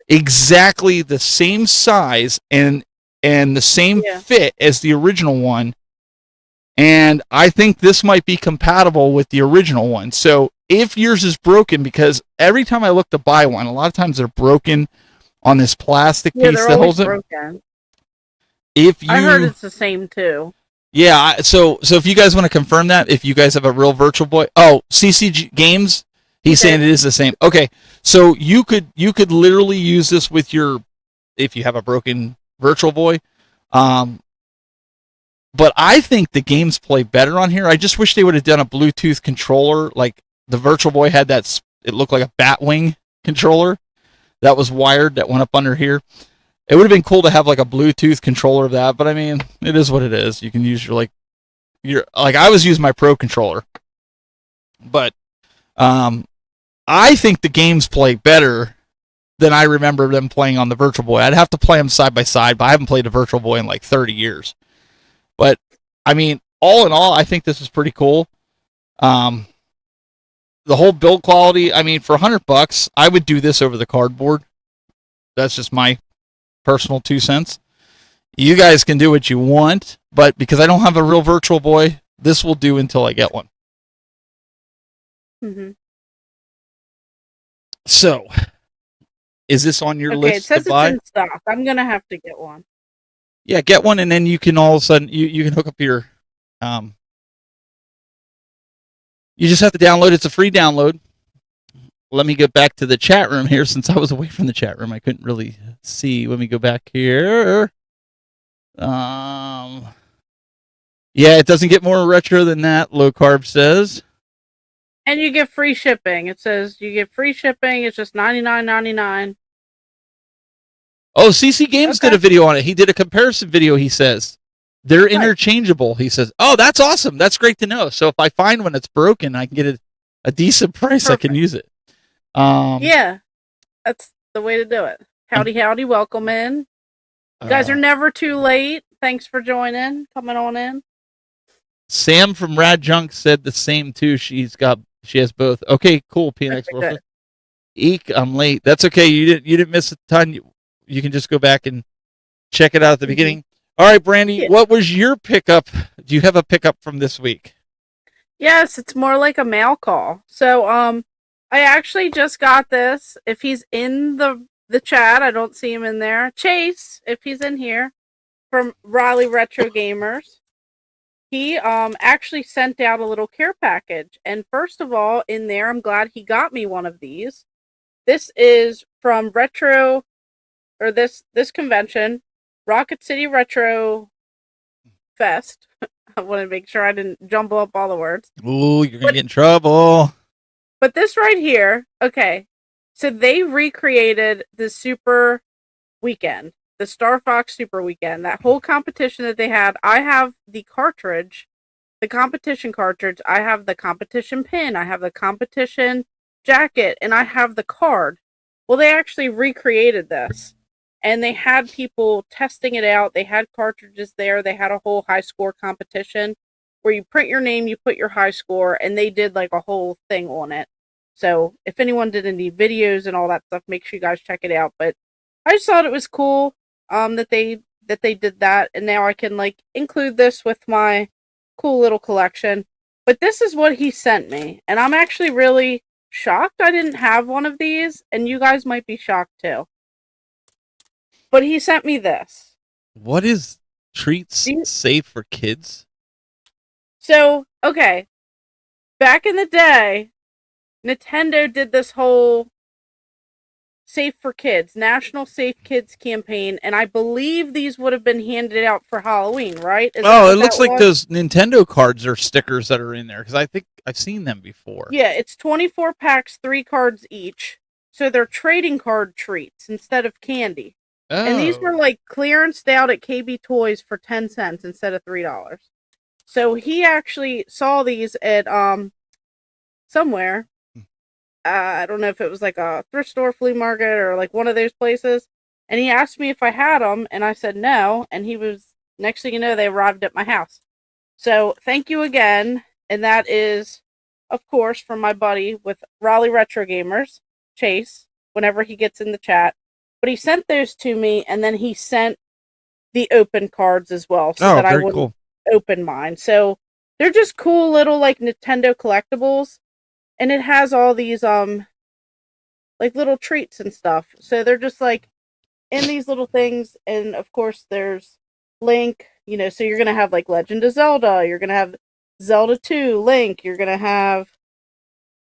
Speaker 4: the same size and the same fit as the original one. And I think this might be compatible with the original one. So if yours is broken, because every time I look to buy one, a lot of times they're broken on this plastic piece that holds it.
Speaker 2: Broken.
Speaker 4: I
Speaker 2: heard it's the same too.
Speaker 4: Yeah, so if you guys want to confirm that, if you guys have a real Virtual Boy, CC Games, he's saying it is the same. Okay, so you could literally use this with if you have a broken Virtual Boy. But I think the games play better on here. I just wish they would have done a Bluetooth controller, like the Virtual Boy had that. It looked like a Batwing controller that was wired that went up under here. It would have been cool to have like a Bluetooth controller of that, but I mean, it is what it is. You can use your I was using my Pro controller, but I think the games play better than I remember them playing on the Virtual Boy. I'd have to play them side by side, but I haven't played a Virtual Boy in like 30 years. But I mean, all in all, I think this is pretty cool. The whole build quality, I mean, for $100, I would do this over the cardboard. That's just my personal 2 cents. You guys can do what you want, but because I don't have a real Virtual Boy, this will do until I get one.
Speaker 2: Mm-hmm.
Speaker 4: So, is this on your list
Speaker 2: it says
Speaker 4: to buy?
Speaker 2: It's in stock. I'm gonna have to get one.
Speaker 4: Yeah, get one, and then you can all of a sudden you can hook up your. You just have to download. It's a free download. Let me get back to the chat room here, since I was away from the chat room. I couldn't really see. Let me go back here. Yeah, it doesn't get more retro than that. Low Carb says.
Speaker 2: And you get free shipping. It says you get free shipping. It's just $99.99.
Speaker 4: Oh, CC Games did a video on it. He did a comparison video, he says. They're interchangeable, he says. Oh, that's awesome. That's great to know. So if I find one that's broken, I can get a decent price. Perfect. I can use it.
Speaker 2: Yeah, that's the way to do it. Howdy, welcome in. You guys are never too late. Thanks for joining, coming on in.
Speaker 4: Sam from Rad Junk said the same too. She has both. Okay, cool. PNX Wilson. Eek, I'm late. That's okay. You didn't miss a ton. You can just go back and check it out at the beginning. All right, Brandy, what was your pickup? Do you have a pickup from this week?
Speaker 2: Yes, it's more like a mail call. So, I actually just got this. If he's in the chat, I don't see him in there. Chase, if he's in here, from Raleigh Retro Gamers. He actually sent out a little care package. And first of all, in there, I'm glad he got me one of these. This is from this convention, Rocket City Retro Fest. I want to make sure I didn't jumble up all the words.
Speaker 4: Ooh, you're going to get in trouble.
Speaker 2: But this right here, okay. So they recreated the Super Weekend, the Star Fox Super Weekend, that whole competition that they had. I have the cartridge, the competition cartridge. I have the competition pin. I have the competition jacket, and I have the card. Well, they actually recreated this, and they had people testing it out. They had cartridges there. They had a whole high score competition where you print your name, you put your high score, and they did like a whole thing on it. So if anyone did any videos and all that stuff, make sure you guys check it out. But I just thought it was cool that they did that, and now I can like include this with my cool little collection. But this is what he sent me, and I'm actually really shocked I didn't have one of these, and you guys might be shocked too. But he sent me this.
Speaker 4: What is treats safe for kids?
Speaker 2: So, okay. Back in the day, Nintendo did this whole Safe for Kids, National Safe Kids campaign, and I believe these would have been handed out for Halloween, right? Is that
Speaker 4: Oh,
Speaker 2: what
Speaker 4: it looks
Speaker 2: that
Speaker 4: like
Speaker 2: was?
Speaker 4: those Nintendo cards or stickers that are in there because I think I've seen them before.
Speaker 2: Yeah, it's 24 packs, 3 cards each. So they're trading card treats instead of candy.
Speaker 4: Oh.
Speaker 2: And these were like clearanced out at KB Toys for 10 cents instead of $3. So he actually saw these at somewhere. I don't know if it was like a thrift store, flea market, or like one of those places. And he asked me if I had them, and I said no. And he was, next thing you know, they arrived at my house. So thank you again. And that is, of course, from my buddy with Raleigh Retro Gamers, Chase, whenever he gets in the chat. But he sent those to me, and then he sent the open cards as well, so that I wouldn't open mine. So they're just cool little like Nintendo collectibles, and it has all these like little treats and stuff. So they're just like in these little things, and of course there's Link, you know, so you're gonna have like Legend of Zelda, you're gonna have Zelda 2, Link, you're gonna have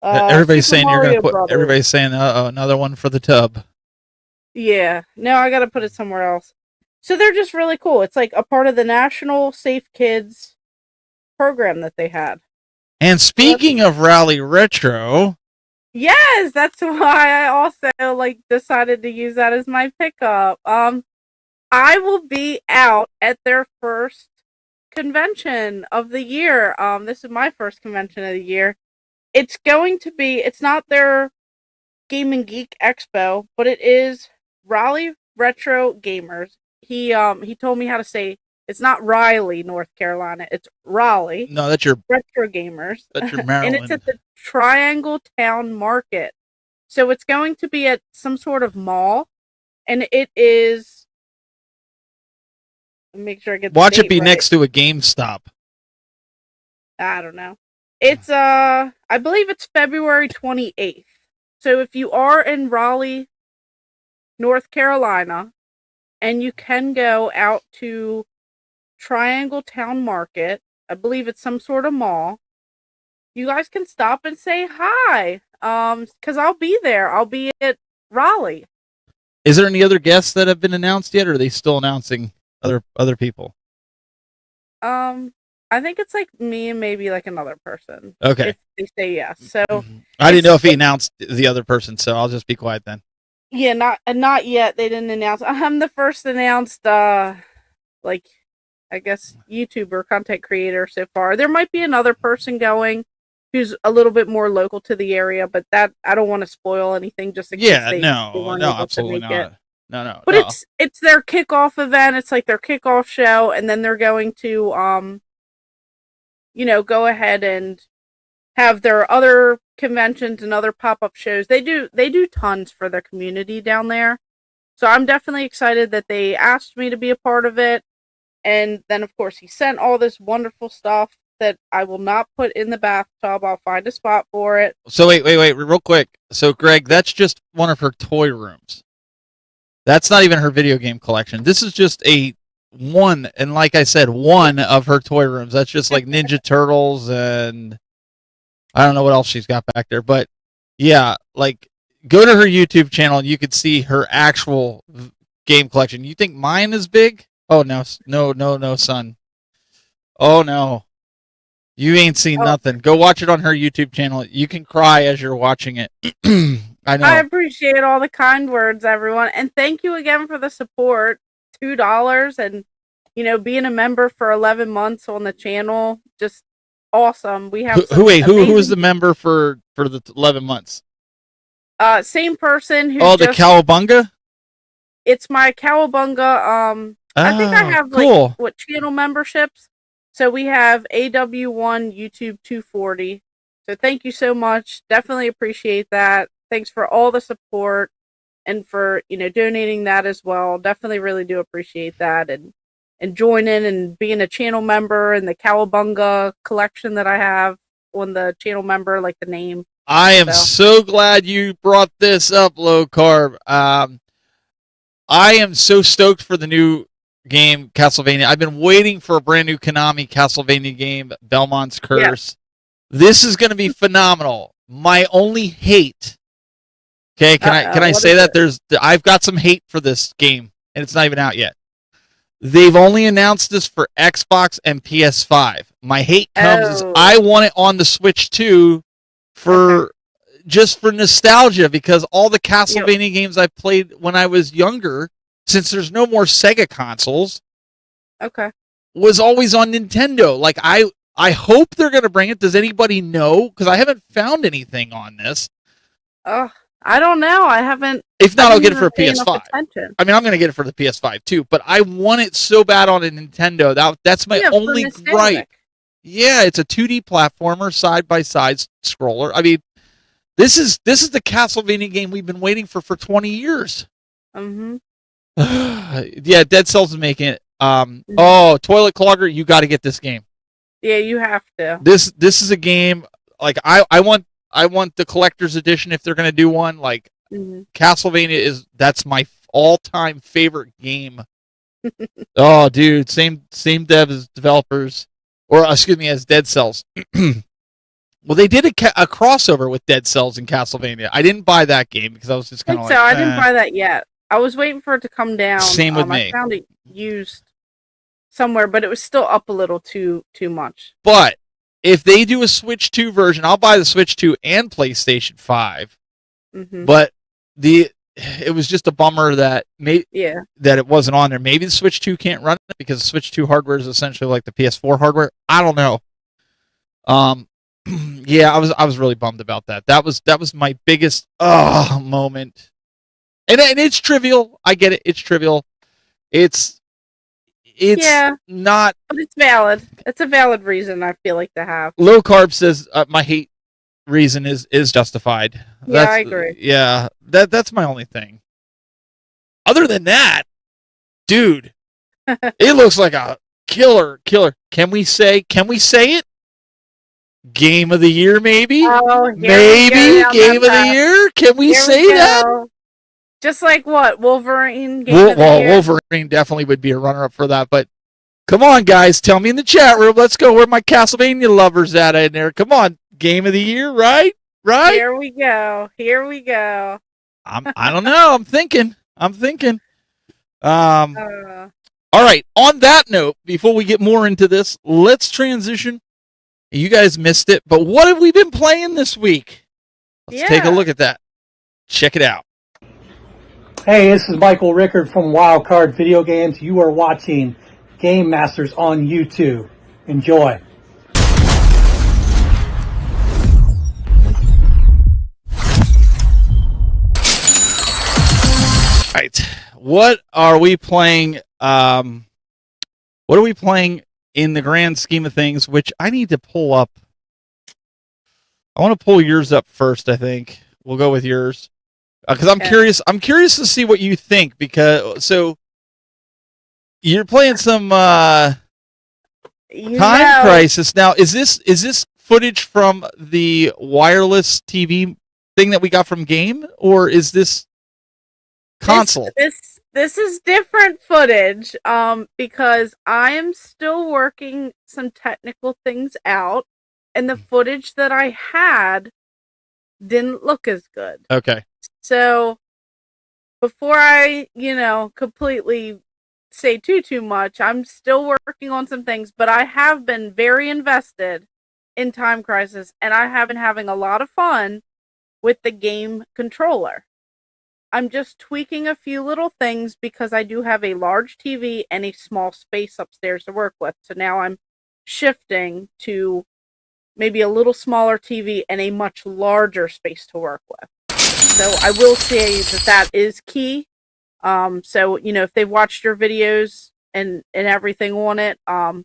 Speaker 4: everybody's
Speaker 2: Super
Speaker 4: saying
Speaker 2: Mario
Speaker 4: you're gonna put.
Speaker 2: Brothers.
Speaker 4: Everybody's saying another one for the tub.
Speaker 2: Yeah, no, I gotta put it somewhere else. So they're just really cool. It's like a part of the National Safe Kids program that they had.
Speaker 4: And speaking of Raleigh Retro,
Speaker 2: yes, that's why I also like decided to use that as my pickup. I will be out at their first convention of the year. This is my first convention of the year. It's going to be, it's not their Game and Geek Expo, but it is Raleigh Retro Gamers. He told me how to say, it's not Raleigh, North Carolina. It's Raleigh.
Speaker 4: No, that's your
Speaker 2: Retro Gamers.
Speaker 4: That's your Maryland.
Speaker 2: And it's at the Triangle Town Market. So it's going to be at some sort of mall, and it is. Make sure I get.
Speaker 4: Watch
Speaker 2: the
Speaker 4: it be
Speaker 2: date
Speaker 4: next to a GameStop.
Speaker 2: I don't know. It's I believe it's February 28th. So if you are in Raleigh, North Carolina, and you can go out to Triangle Town Market, I believe it's some sort of mall, you guys can stop and say hi. Because I'll be there. I'll be at Raleigh.
Speaker 4: Is there any other guests that have been announced yet, or are they still announcing other people?
Speaker 2: I think it's like me and maybe like another person.
Speaker 4: Okay.
Speaker 2: If they say yes. So
Speaker 4: I didn't know if he announced the other person, so I'll just be quiet then.
Speaker 2: yeah, not yet. They didn't announce. I'm the first announced like I guess YouTuber content creator so far. There might be another person going who's a little bit more local to the area, but that I don't want to spoil anything just in case they weren't able
Speaker 4: absolutely
Speaker 2: to make
Speaker 4: not.
Speaker 2: it.
Speaker 4: No.
Speaker 2: But it's their kickoff event. It's like their kickoff show, and then they're going to go ahead and have their other conventions and other pop-up shows. They do tons for their community down there. So I'm definitely excited that they asked me to be a part of it. And then of course he sent all this wonderful stuff that I will not put in the bathtub. I'll find a spot for it.
Speaker 4: So wait, real quick. So Greg, that's just one of her toy rooms. That's not even her video game collection. This is just one of her toy rooms. That's just like Ninja Turtles and I don't know what else she's got back there. But yeah, like go to her YouTube channel and you could see her actual game collection. You think mine is big? Oh no, son. Oh no. You ain't seen nothing. Go watch it on her YouTube channel. You can cry as you're watching it. I know.
Speaker 2: I appreciate all the kind words, everyone. And thank you again for the support. $2 and, being a member for 11 months on the channel. Just awesome. We have
Speaker 4: who is the member for the 11 months?
Speaker 2: Same person who
Speaker 4: the Cowabunga?
Speaker 2: It's my Cowabunga. I think I have
Speaker 4: cool.
Speaker 2: channel memberships. So we have AW1 YouTube 240. So thank you so much. Definitely appreciate that. Thanks for all the support and for, donating that as well. Definitely really do appreciate that and joining and being a channel member and the Cowabunga collection that I have on the channel member, like the name.
Speaker 4: I am so glad you brought this up, Low Carb. I am so stoked for the new game, Castlevania. I've been waiting for a brand new Konami Castlevania game, Belmont's Curse. Yeah. This is going to be phenomenal. My only hate, Okay, can I
Speaker 2: What
Speaker 4: say
Speaker 2: is
Speaker 4: that
Speaker 2: it?
Speaker 4: I've got some hate for this game, and it's not even out yet. They've only announced this for Xbox and PS5. My hate comes is
Speaker 2: Oh.
Speaker 4: I want it on the Switch too, for just for nostalgia, because all the Castlevania games I played when I was younger, since there's no more Sega consoles,
Speaker 2: Okay.
Speaker 4: was always on Nintendo. Like I hope they're going to bring it. Does anybody know? Because I haven't found anything on this.
Speaker 2: Oh, I don't know. I haven't.
Speaker 4: If not,
Speaker 2: I
Speaker 4: I'll
Speaker 2: didn't
Speaker 4: get it for a
Speaker 2: even pay enough
Speaker 4: PS5.
Speaker 2: attention.
Speaker 4: I mean, I'm going to get it for the PS5 too, but I want it so bad on a Nintendo. That's my
Speaker 2: Yeah, for
Speaker 4: only
Speaker 2: nostalgic.
Speaker 4: gripe. Yeah, it's a 2D platformer, side by side scroller. I mean, this is the Castlevania game we've been waiting for 20 years.
Speaker 2: Mm-hmm.
Speaker 4: Yeah, Dead Cells is making it. Oh, Toilet Clogger, you got to get this game.
Speaker 2: Yeah, you have to.
Speaker 4: This is a game like I want the collector's edition if they're going to do one. Like
Speaker 2: Mhm.
Speaker 4: Castlevania that's my all-time favorite game. Oh, dude, same devs, developers, or excuse me, as Dead Cells. Well, they did a crossover with Dead Cells and Castlevania. I didn't buy that game because I was just kind of like,
Speaker 2: I didn't buy that yet. I was waiting for it to come down.
Speaker 4: Same with me.
Speaker 2: I found it used somewhere, but it was still up a little too much.
Speaker 4: But if they do a Switch 2 version, I'll buy the Switch 2 and PlayStation 5.
Speaker 2: Mm-hmm.
Speaker 4: But it was just a bummer that that it wasn't on there. Maybe the Switch 2 can't run it because the Switch 2 hardware is essentially like the PS4 hardware. I don't know. Yeah, I was really bummed about that. That was my biggest moment. And it's trivial. I get it. It's trivial. It's not.
Speaker 2: But it's valid. It's a valid reason I feel like to have.
Speaker 4: Low Carb says my hate reason is justified.
Speaker 2: Yeah, I agree.
Speaker 4: Yeah, that's my only thing. Other than that, dude, it looks like a killer. Can we say it? Game of the year, maybe?
Speaker 2: Oh,
Speaker 4: maybe game of the year? Can we say that?
Speaker 2: Just like what? Wolverine game of the year?
Speaker 4: Wolverine definitely would be a runner-up for that, but come on, guys, tell me in the chat room. Let's go. Where my Castlevania lovers at in there? Come on, game of the year, right?
Speaker 2: Here we go.
Speaker 4: I don't know. I'm thinking. All right. On that note, before we get more into this, let's transition. You guys missed it, but what have we been playing this week? Let's take a look at that. Check it out.
Speaker 6: Hey, this is Michael Rickard from Wildcard Video Games. You are watching Game Masters on YouTube. Enjoy.
Speaker 4: All right. What are we playing? What are we playing in the grand scheme of things, which I need to pull up? I want to pull yours up first, I think. We'll go with yours. Because I'm curious. I'm curious to see what you think, because so you're playing some Time Crisis. Now, is this footage from the wireless TV thing that we got from Game, or is this console?
Speaker 2: This is different footage, because I am still working some technical things out, and the footage that I had didn't look as good.
Speaker 4: Okay.
Speaker 2: So before I, completely say too much, I'm still working on some things, but I have been very invested in Time Crisis, and I have been having a lot of fun with the game controller. I'm just tweaking a few little things because I do have a large TV and a small space upstairs to work with. So now I'm shifting to maybe a little smaller TV and a much larger space to work with. So I will say that is key. So, if they've watched your videos and everything on it, I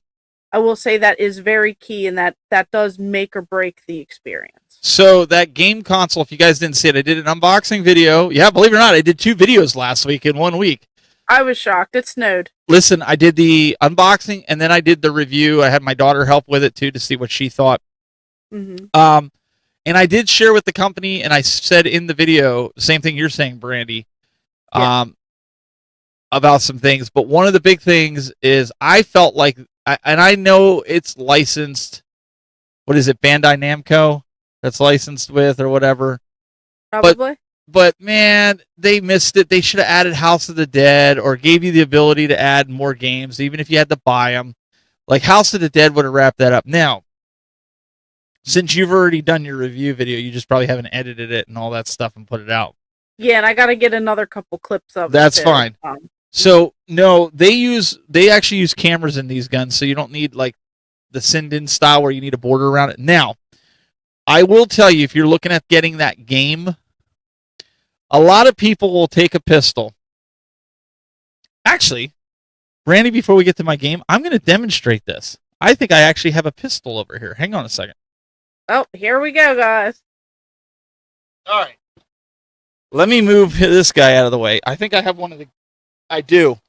Speaker 2: will say that is very key, and that does make or break the experience.
Speaker 4: So that game console, if you guys didn't see it, I did an unboxing video. Yeah, believe it or not, I did 2 videos last week in 1 week.
Speaker 2: I was shocked. It snowed.
Speaker 4: Listen, I did the unboxing, and then I did the review. I had my daughter help with it, too, to see what she thought.
Speaker 2: Mm-hmm.
Speaker 4: And I did share with the company, and I said in the video, the same thing you're saying, Brandy, about some things. But one of the big things is I felt like, and I know it's licensed, what is it, Bandai Namco that's licensed with or whatever.
Speaker 2: Probably.
Speaker 4: but man, they missed it. They should have added House of the Dead or gave you the ability to add more games, even if you had to buy them. Like House of the Dead would have wrapped that up. Now, since you've already done your review video, you just probably haven't edited it and all that stuff and put it out.
Speaker 2: Yeah, and I got to get another couple clips of it.
Speaker 4: That's fine. So no, they actually use cameras in these guns, so you don't need like the send-in style where you need a border around it. Now, I will tell you, if you're looking at getting that game, a lot of people will take a pistol. Actually, Randy, before we get to my game, I'm going to demonstrate this. I think I actually have a pistol over here. Hang on a second.
Speaker 2: Oh, here we go, guys.
Speaker 4: All right. Let me move this guy out of the way. I think I have one of the... I do.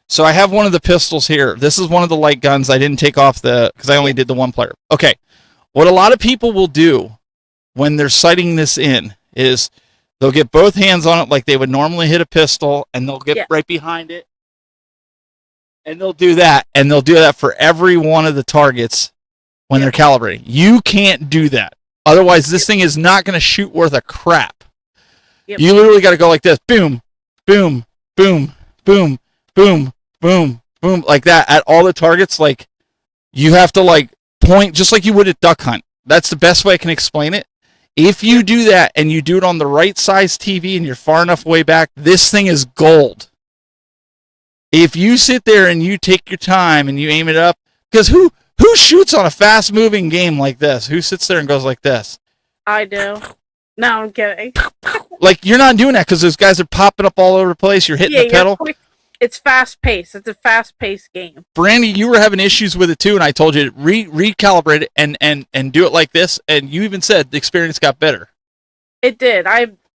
Speaker 4: So I have one of the pistols here. This is one of the light guns. I didn't take off because I only did the one player. Okay. What a lot of people will do when they're sighting this in is they'll get both hands on it like they would normally hit a pistol, and they'll get right behind it. And they'll do that. And they'll do that for every one of the targets when they're calibrating. You can't do that. Otherwise, this thing is not going to shoot worth a crap. Yep. You literally got to go like this. Boom, boom, boom, boom, boom, boom, boom, like that at all the targets. Like, you have to like point just like you would at duck hunt. That's the best way I can explain it. If you do that and you do it on the right size TV and you're far enough way back, this thing is gold. If you sit there and you take your time and you aim it up, because who shoots on a fast moving game like this? Who sits there and goes like this?
Speaker 2: I do. No, I'm kidding.
Speaker 4: Like, you're not doing that because those guys are popping up all over the place. You're hitting the pedal.
Speaker 2: It's fast paced. It's a fast paced game. Brandy,
Speaker 4: you were having issues with it too, and I told you to recalibrate it and do it like this. And you even said the experience got better.
Speaker 2: It did.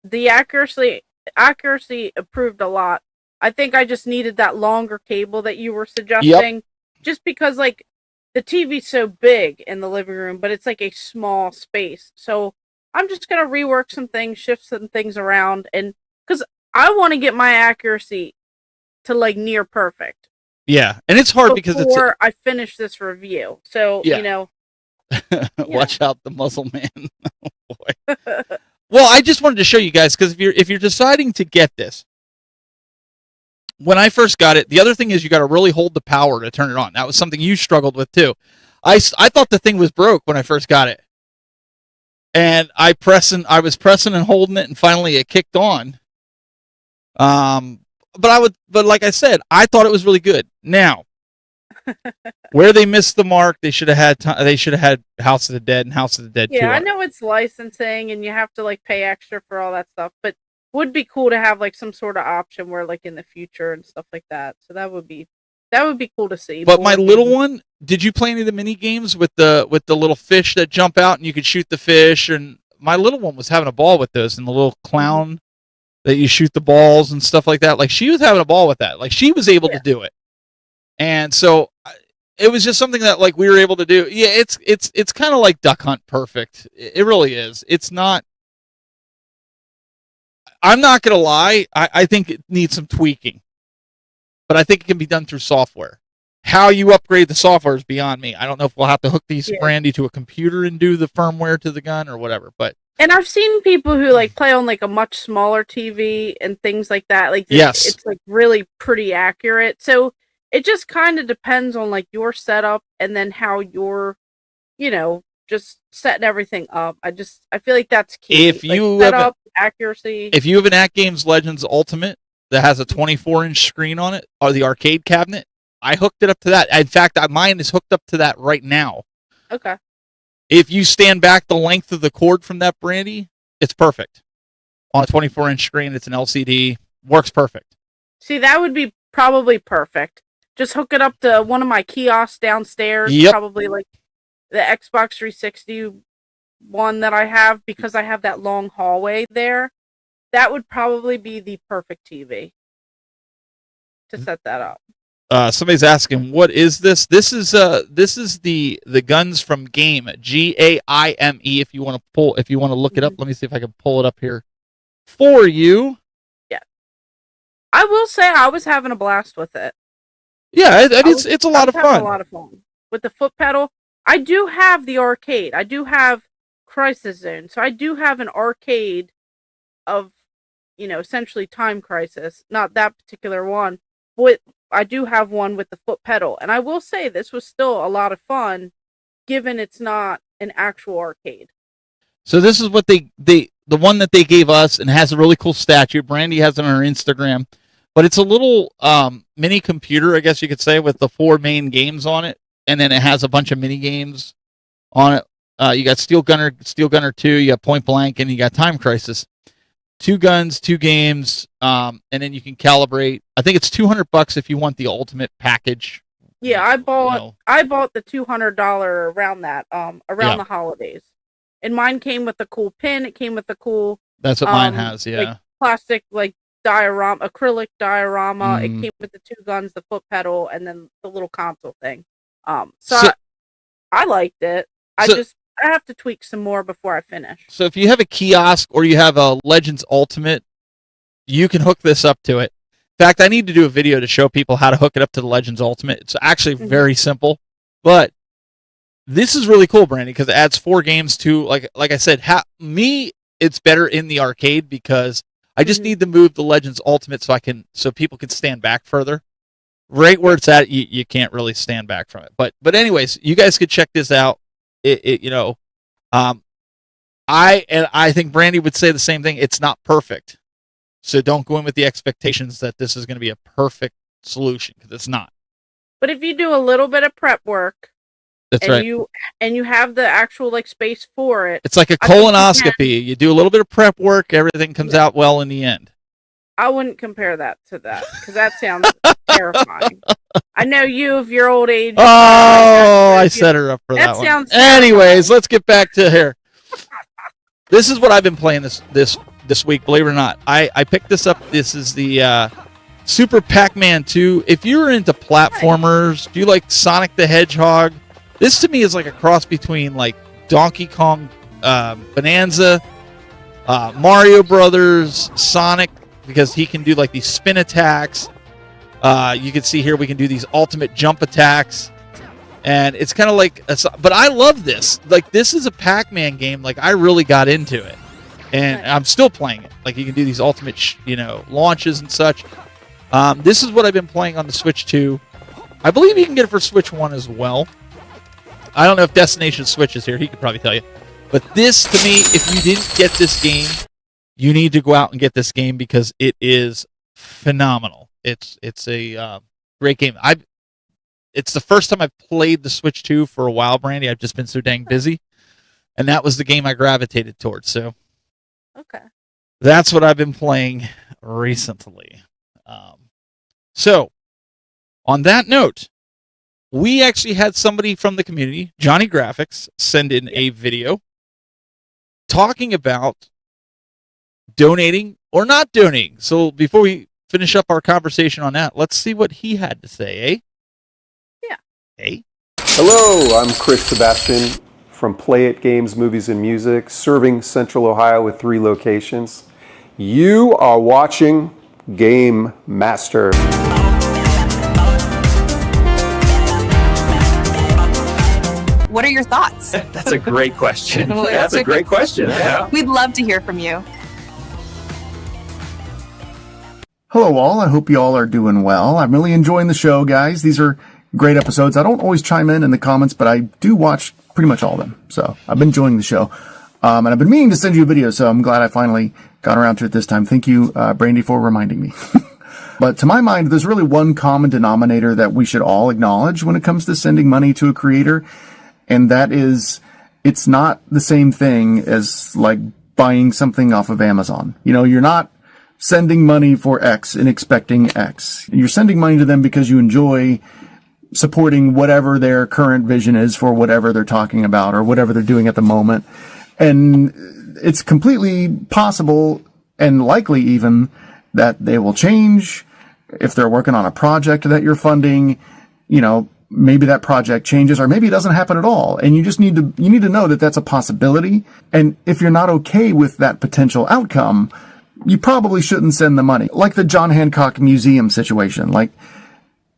Speaker 2: The accuracy improved a lot. I think I just needed that longer cable that you were suggesting. Yep. Just because like the TV's so big in the living room, but it's like a small space. So I'm just gonna rework some things, shift some things around, and because I want to get my accuracy to like near perfect.
Speaker 4: Yeah, and it's hard because
Speaker 2: before I finish this review. So you know,
Speaker 4: watch out, the muzzle man. Oh boy. Well, I just wanted to show you guys because if you're deciding to get this, when I first got it, the other thing is you got to really hold the power to turn it on. That was something you struggled with too. I thought the thing was broke when I first got it, and I was pressing and holding it, and finally it kicked on. But like I said, I thought it was really good. Now, where they missed the mark, they should have had House of the Dead and House of the Dead 2.
Speaker 2: Yeah, I know it's licensing and you have to like pay extra for all that stuff, but would be cool to have like some sort of option where like in the future and stuff like that. So that would be cool to see.
Speaker 4: But my little one, did you play any of the mini games with the little fish that jump out and you could shoot the fish? And my little one was having a ball with those, and the little clown that you shoot the balls and stuff like that. Like, she was having a ball with that. Like, she was able to do it. And so it was just something that like we were able to do. Yeah, it's kind of like duck hunt perfect. It really is. It's not. I'm not going to lie. I think it needs some tweaking, but I think it can be done through software. How you upgrade the software is beyond me. I don't know if we'll have to hook these Brandy to a computer and do the firmware to the gun or whatever, but.
Speaker 2: And I've seen people who like play on like a much smaller TV and things like that. Like, it's like really pretty accurate. So it just kind of depends on like your setup and then how you're, just setting everything up. I feel like that's key.
Speaker 4: If you have
Speaker 2: accuracy.
Speaker 4: If you have an At Games Legends Ultimate that has a 24-inch screen on it or the arcade cabinet, I hooked it up to that. In fact, mine is hooked up to that right now.
Speaker 2: Okay.
Speaker 4: If you stand back the length of the cord from that Brandy, it's perfect. On a 24-inch screen, it's an LCD. Works perfect.
Speaker 2: See, that would be probably perfect. Just hook it up to one of my kiosks downstairs.
Speaker 4: Yep.
Speaker 2: Probably like the Xbox 360 one that I have, because I have that long hallway there. That would probably be the perfect TV to set that up.
Speaker 4: Somebody's asking, what is this? This is the guns from Game, GAIME. If you want to look it up, let me see if I can pull it up here for you.
Speaker 2: Yeah, I will say I was having a blast with it.
Speaker 4: Yeah, it's a lot of fun.
Speaker 2: A lot of fun with the foot pedal. I do have the arcade. I do have Crisis Zone, so I do have an arcade of essentially Time Crisis. Not that particular one, but I do have one with the foot pedal. And I will say this was still a lot of fun, given it's not an actual arcade.
Speaker 4: So this is what the one that they gave us, and has a really cool statue. Brandy has it on her Instagram, but it's a little mini computer, I guess you could say, with the 4 main games on it, and then it has a bunch of mini games on it. You got Steel Gunner 2, you got Point Blank, and you got Time Crisis. 2 guns, 2 games, and then you can calibrate. I think it's $200 if you want the ultimate package.
Speaker 2: Yeah, I bought the $200 around that the holidays, and mine came with a cool pin. It came with a cool.
Speaker 4: That's what mine has. Yeah,
Speaker 2: like plastic diorama, acrylic diorama. It came with the 2 guns, the foot pedal, and then the little console thing. So I liked it. I have to tweak some more before I finish.
Speaker 4: So if you have a kiosk or you have a Legends Ultimate, you can hook this up to it. In fact, I need to do a video to show people how to hook it up to the Legends Ultimate. It's actually very simple, but this is really cool, Brandy, because it adds 4 games to, like I said, it's better in the arcade because I just need to move the Legends Ultimate so people can stand back further. Right where it's at, you can't really stand back from it. But anyways, you guys could check this out. I think Brandy would say the same thing. It's not perfect, so don't go in with the expectations that this is going to be a perfect solution, because it's not.
Speaker 2: But if you do a little bit of prep work,
Speaker 4: that's right,
Speaker 2: and you have the actual space for it,
Speaker 4: it's like a colonoscopy. You do a little bit of prep work, everything comes out well in the end.
Speaker 2: I wouldn't compare that to that, because that sounds terrifying. I know you of your old age.
Speaker 4: Oh, I set her up for that one.
Speaker 2: Sounds
Speaker 4: Anyways, let's get back to here. This is what I've been playing this week, believe it or not. I picked this up. This is the Super Pac-Man 2. If you're into platformers, do you like Sonic the Hedgehog? This to me is like a cross between like Donkey Kong Bonanza, Mario Brothers, Sonic, because he can do like these spin attacks. You can see here we can do these ultimate jump attacks, and it's kind of like but I love this. Like, this is a Pac-Man game. Like, I really got into it, and I'm still playing it. Like, you can do these ultimate launches and such. This is what I've been playing on the Switch 2. I believe you can get it for Switch 1 as well. I don't know if Destination Switch is here. He could probably tell you. But this, to me, if you didn't get this game, you need to go out and get this game, because it is phenomenal. It's a great game. It's the first time I've played the Switch 2 for a while, Brandy. I've just been so dang busy, and that was the game I gravitated towards. So,
Speaker 2: okay,
Speaker 4: that's what I've been playing recently. So, on that note, we actually had somebody from the community, Johnny Graphics, send in a video talking about donating or not donating. So before we finish up our conversation on that, let's see what he had to say, eh?
Speaker 2: Yeah.
Speaker 4: Hey.
Speaker 7: Hello, I'm Chris Sebastian from Play It Games, Movies, and Music, serving Central Ohio with 3 locations. You are watching Game Master.
Speaker 8: What are your thoughts?
Speaker 9: That's a great question. That's a great question. Yeah.
Speaker 8: We'd love to hear from you.
Speaker 5: Hello all, I hope you all are doing well. I'm really enjoying the show, guys. These are great episodes. I don't always chime in the comments, but I do watch pretty much all of them. So I've been enjoying the show. And I've been meaning to send you a video, so I'm glad I finally got around to it this time. Thank you, Brandy, for reminding me. But to my mind, there's really one common denominator that we should all acknowledge when it comes to sending money to a creator, and that is, it's not the same thing as like buying something off of Amazon. You're not sending money for X and expecting X. You're sending money to them because you enjoy supporting whatever their current vision is for whatever they're talking about or whatever they're doing at the moment. And it's completely possible and likely even that they will change. If they're working on a project that you're funding, maybe that project changes, or maybe it doesn't happen at all. And you just need to know that that's a possibility. And if you're not okay with that potential outcome, you probably shouldn't send the money. Like the John Hancock Museum situation. Like,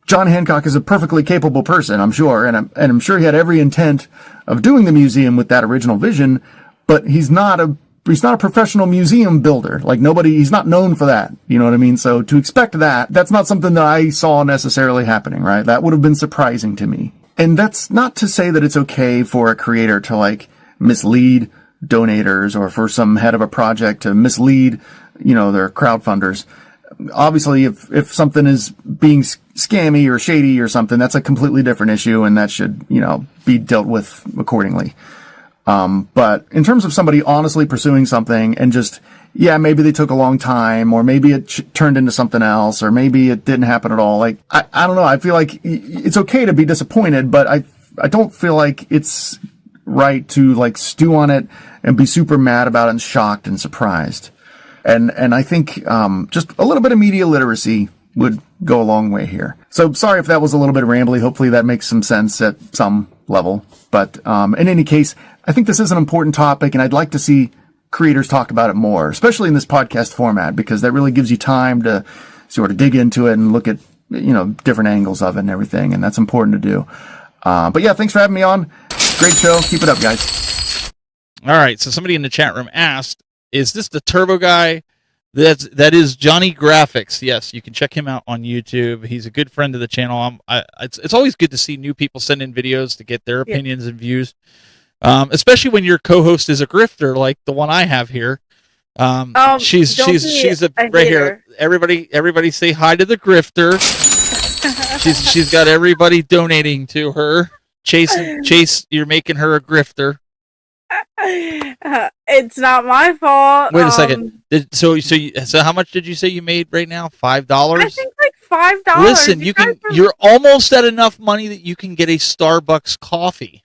Speaker 5: John Hancock is a perfectly capable person, I'm sure, and I'm sure he had every intent of doing the museum with that original vision, but he's not a he's not a professional museum builder. Like he's not known for that. You know what I mean? So to expect that's not something that I saw necessarily happening, right? That would have been surprising to me. And that's not to say that it's okay for a creator to like mislead donators or for some head of a project to mislead, their crowdfunders. Obviously, if something is being scammy or shady or something, that's a completely different issue and that should, be dealt with accordingly. But in terms of somebody honestly pursuing something and just, maybe they took a long time, or maybe it turned into something else, or maybe it didn't happen at all. Like, I don't know. I feel like it's okay to be disappointed, but I don't feel like it's right to like stew on it and be super mad about it and shocked and surprised. And I think, just a little bit of media literacy would go a long way here. So sorry if that was a little bit rambly. Hopefully that makes some sense at some level. But, in any case, I think this is an important topic and I'd like to see creators talk about it more, especially in this podcast format, because that really gives you time to sort of dig into it and look at, different angles of it and everything. And that's important to do. But yeah, thanks for having me on. Great show. Keep it up, guys.
Speaker 4: All right. So somebody in the chat room asked, is this the Turbo guy? That is Johnny Graphics. Yes, you can check him out on YouTube. He's a good friend of the channel. It's always good to see new people send in videos to get their opinions and views, especially when your co-host is a grifter like the one I have here. She's right here. Everybody say hi to the grifter. she's got everybody donating to her. Chase, you're making her a grifter.
Speaker 2: It's not my fault.
Speaker 4: Wait a second. So how much did you say you made right now? $5?
Speaker 2: I think like $5.
Speaker 4: Listen, you're almost at enough money that you can get a Starbucks coffee.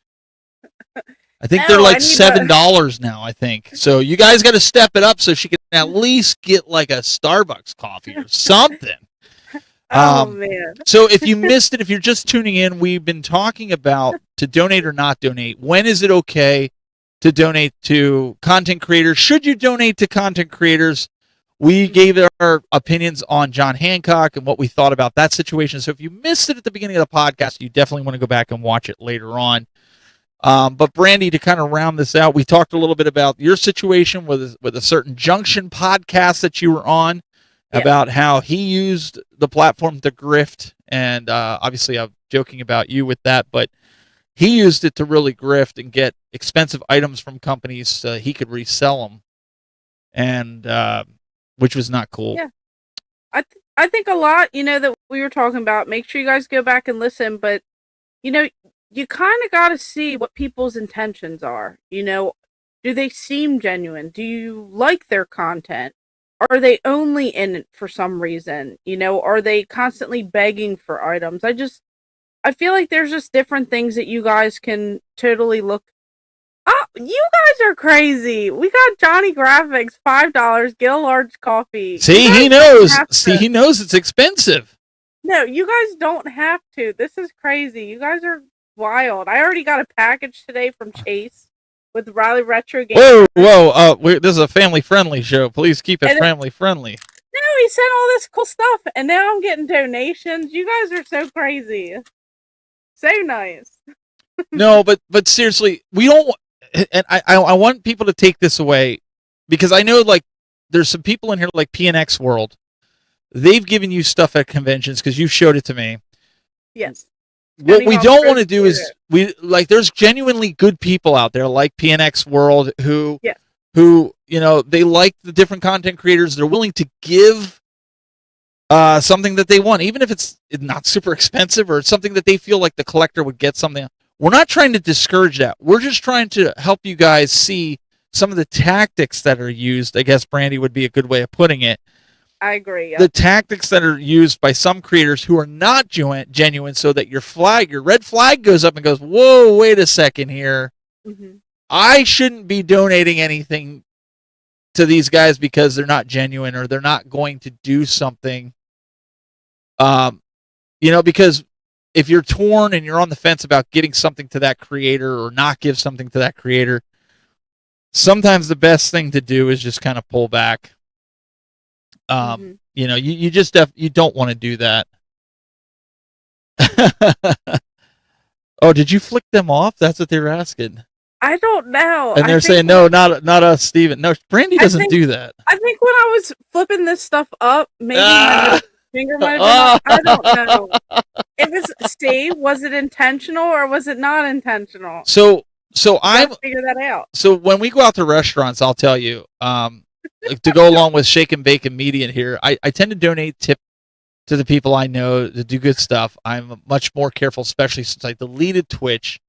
Speaker 4: I think they're like $7 now, I think. So you guys got to step it up so she can at least get like a Starbucks coffee or something.
Speaker 2: Man.
Speaker 4: So if you missed it, if you're just tuning in, we've been talking about to donate or not donate. When is it okay to donate to content creators? Should you donate to content creators? We gave our opinions on John Hancock and what we thought about that situation. So if you missed it at the beginning of the podcast, you definitely want to go back and watch it later on. But Brandy, to kind of round this out, we talked a little bit about your situation with a certain Junction podcast that you were on, about how he used the platform to grift. And obviously I'm joking about you with that, but he used it to really grift and get expensive items from companies so he could resell them, and which was not cool.
Speaker 2: Yeah, I think a lot, that we were talking about. Make sure you guys go back and listen, but you kind of got to see what people's intentions are. Do they seem genuine? Do you like their content? Are they only in it for some reason? Are they constantly begging for items? I feel like there's just different things that you guys can totally look. Oh, you guys are crazy. We got Johnny Graphics, $5, get a large coffee.
Speaker 4: See, he knows. He knows it's expensive.
Speaker 2: No, you guys don't have to. This is crazy. You guys are wild. I already got a package today from Chase with Riley Retro Games.
Speaker 4: Whoa. This is a family-friendly show. Please keep it family-friendly.
Speaker 2: No, he sent all this cool stuff, and now I'm getting donations. You guys are so crazy. So nice.
Speaker 4: No, but seriously, we don't. And I want people to take this away, because I know like there's some people in here like PNX World. They've given you stuff at conventions because you showed it to me.
Speaker 2: Yes.
Speaker 4: What we don't want to do is there's genuinely good people out there like PNX World who they like the different content creators. They're willing to give something that they want, even if it's not super expensive or something that they feel like the collector would get something. We're not trying to discourage that. We're just trying to help you guys see some of the tactics that are used. I guess Brandy would be a good way of putting it.
Speaker 2: I agree. Yeah.
Speaker 4: The tactics that are used by some creators who are not genuine, so that your red flag goes up and goes, whoa, wait a second here.
Speaker 2: Mm-hmm.
Speaker 4: I shouldn't be donating anything to these guys because they're not genuine or they're not going to do something. Because if you're torn and you're on the fence about getting something to that creator or not give something to that creator, sometimes the best thing to do is just kind of pull back. You don't want to do that. Oh, did you flick them off? That's what they were asking.
Speaker 2: I don't know.
Speaker 4: And they're saying, no, not us, Steven. No, Brandy doesn't do that.
Speaker 2: I think when I was flipping this stuff up, maybe my finger might have been on. I don't know. It was, see, was it intentional or was it not intentional?
Speaker 4: So I'm
Speaker 2: figure that out.
Speaker 4: So when we go out to restaurants, I'll tell you, like to go along with Shake and Bake Immediate here, I tend to donate tip to the people I know to do good stuff. I'm much more careful, especially since I deleted Twitch,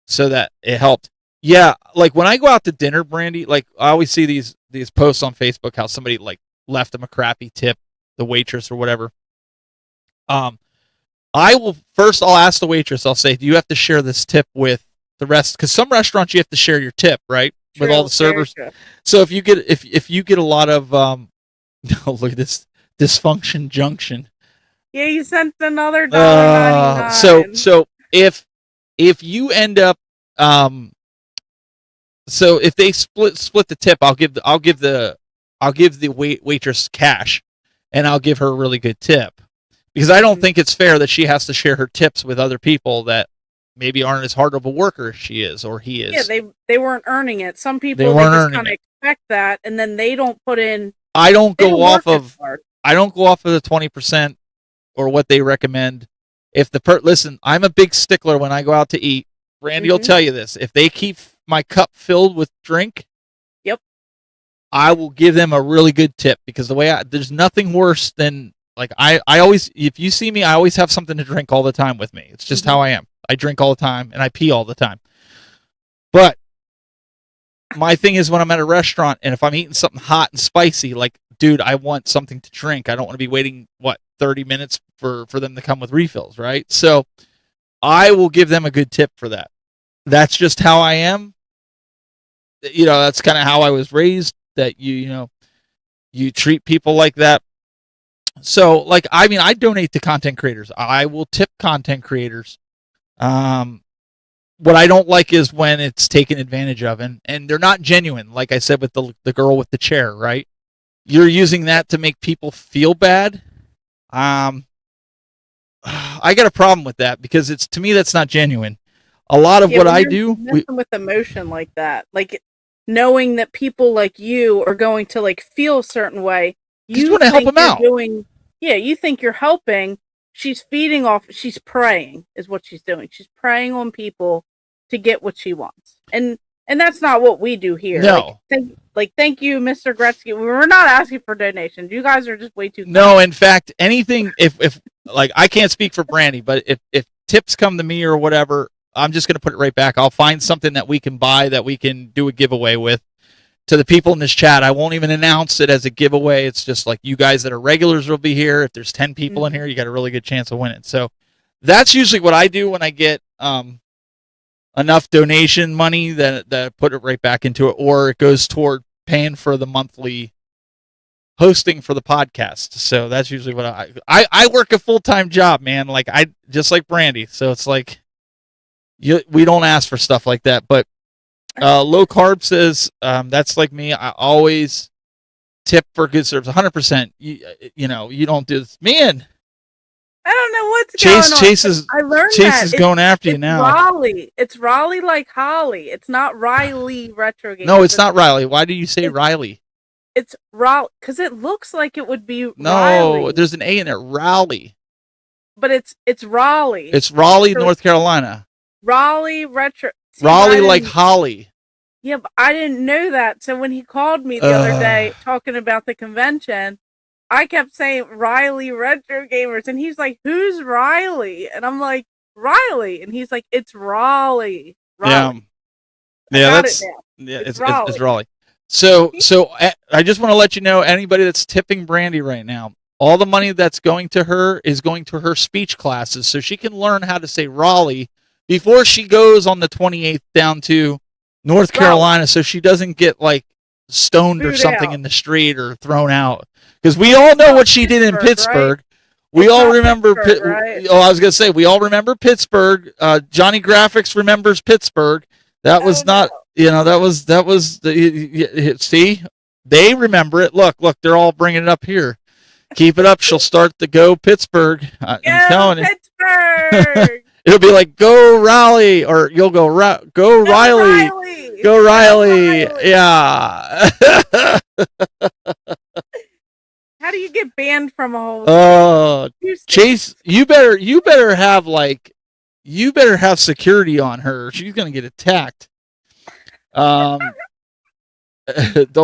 Speaker 4: so that it helped. Yeah, like when I go out to dinner, Brandy, like I always see these posts on Facebook how somebody like left them a crappy tip, the waitress or whatever. I'll ask the waitress, I'll say, do you have to share this tip with the rest? Because some restaurants you have to share your tip, right?
Speaker 2: True,
Speaker 4: with all the servers. So if you get a lot of look at this dysfunction junction.
Speaker 2: Yeah, you sent another $1.99.
Speaker 4: So if you end up so if they split the tip, I'll give the waitress cash, and I'll give her a really good tip, because I don't think it's fair that she has to share her tips with other people that maybe aren't as hard of a worker as she is or he is.
Speaker 2: Yeah, they weren't earning it. Some people
Speaker 4: weren't
Speaker 2: just kind of expect that, and then they don't put in.
Speaker 4: I don't go off of the 20% or what they recommend. If listen, I'm a big stickler when I go out to eat. Randy will tell you this. If they keep my cup filled with drink,
Speaker 2: yep,
Speaker 4: I will give them a really good tip, because there's nothing worse than, like, I always, if you see me, I always have something to drink all the time with me. It's just how I am. I drink all the time and I pee all the time. But my thing is, when I'm at a restaurant and if I'm eating something hot and spicy, like, dude, I want something to drink. I don't want to be waiting 30 minutes for them to come with refills, right? So I will give them a good tip for that. That's just how I am. That's kind of how I was raised, that you treat people like that. So, like, I mean, I donate to content creators. I will tip content creators. What I don't like is when it's taken advantage of, and they're not genuine. Like I said with the girl with the chair, right? You're using that to make people feel bad. I got a problem with that, because to me that's not genuine. A lot of what I do
Speaker 2: with emotion like that, like knowing that people like you are going to like feel a certain way. You
Speaker 4: want to help them out.
Speaker 2: You think you're helping. She's feeding off. She's preying, is what she's doing. She's preying on people to get what she wants, and that's not what we do here.
Speaker 4: No.
Speaker 2: Thank you, Mr. Gretzky. We're not asking for donations. You guys are just way too kind.
Speaker 4: No, in fact, anything. If like, I can't speak for Brandy, but if tips come to me or whatever, I'm just going to put it right back. I'll find something that we can buy, that we can do a giveaway with, to the people in this chat. I won't even announce it as a giveaway. It's just like, you guys that are regulars will be here. If there's 10 people in here, you got a really good chance of winning. So that's usually what I do when I get enough donation money that I put it right back into it, or it goes toward paying for the monthly hosting for the podcast. So that's usually what I work a full-time job, man. Like, I just like Brandy. So it's like, we don't ask for stuff like that. But Low Carb says, that's like me. I always tip for good service, 100%. You don't do this, man.
Speaker 2: I don't know what's going on.
Speaker 4: Chase is going after you now.
Speaker 2: Raleigh. It's Raleigh like Holly. It's not Riley Retro Game.
Speaker 4: No, it's not Riley. Why do you say Riley?
Speaker 2: It's Raleigh, because it looks like it would be
Speaker 4: No,
Speaker 2: Riley.
Speaker 4: There's an A in there. Raleigh.
Speaker 2: But it's Raleigh.
Speaker 4: It's Raleigh, North Carolina.
Speaker 2: Raleigh Retro. See,
Speaker 4: Raleigh like Holly.
Speaker 2: Yeah, but I didn't know that. So when he called me the other day talking about the convention, I kept saying Riley Retro Gamers, and he's like, "Who's Riley?" And I'm like, "Riley," and he's like, "It's Raleigh." Raleigh.
Speaker 4: It's Raleigh. So I just want to let you know, anybody that's tipping Brandy right now, all the money that's going to her is going to her speech classes, so she can learn how to say Raleigh before she goes on the 28th down to North Carolina, so she doesn't get like stoned or something in the street or thrown out. Because we all know what she did in Pittsburgh. Right? We all remember. Right? I was gonna say, we all remember Pittsburgh. Johnny Graphics remembers Pittsburgh. That was not. That was the. See, they remember it. Look, they're all bringing it up here. Keep it up. She'll start to go Pittsburgh. I'm telling you. Pittsburgh. It'll be like go Raleigh, or you'll go go Riley. Go Riley. Yeah.
Speaker 2: How do you get banned from a whole?
Speaker 4: Oh, Chase, you better have security on her. She's gonna get attacked. Don't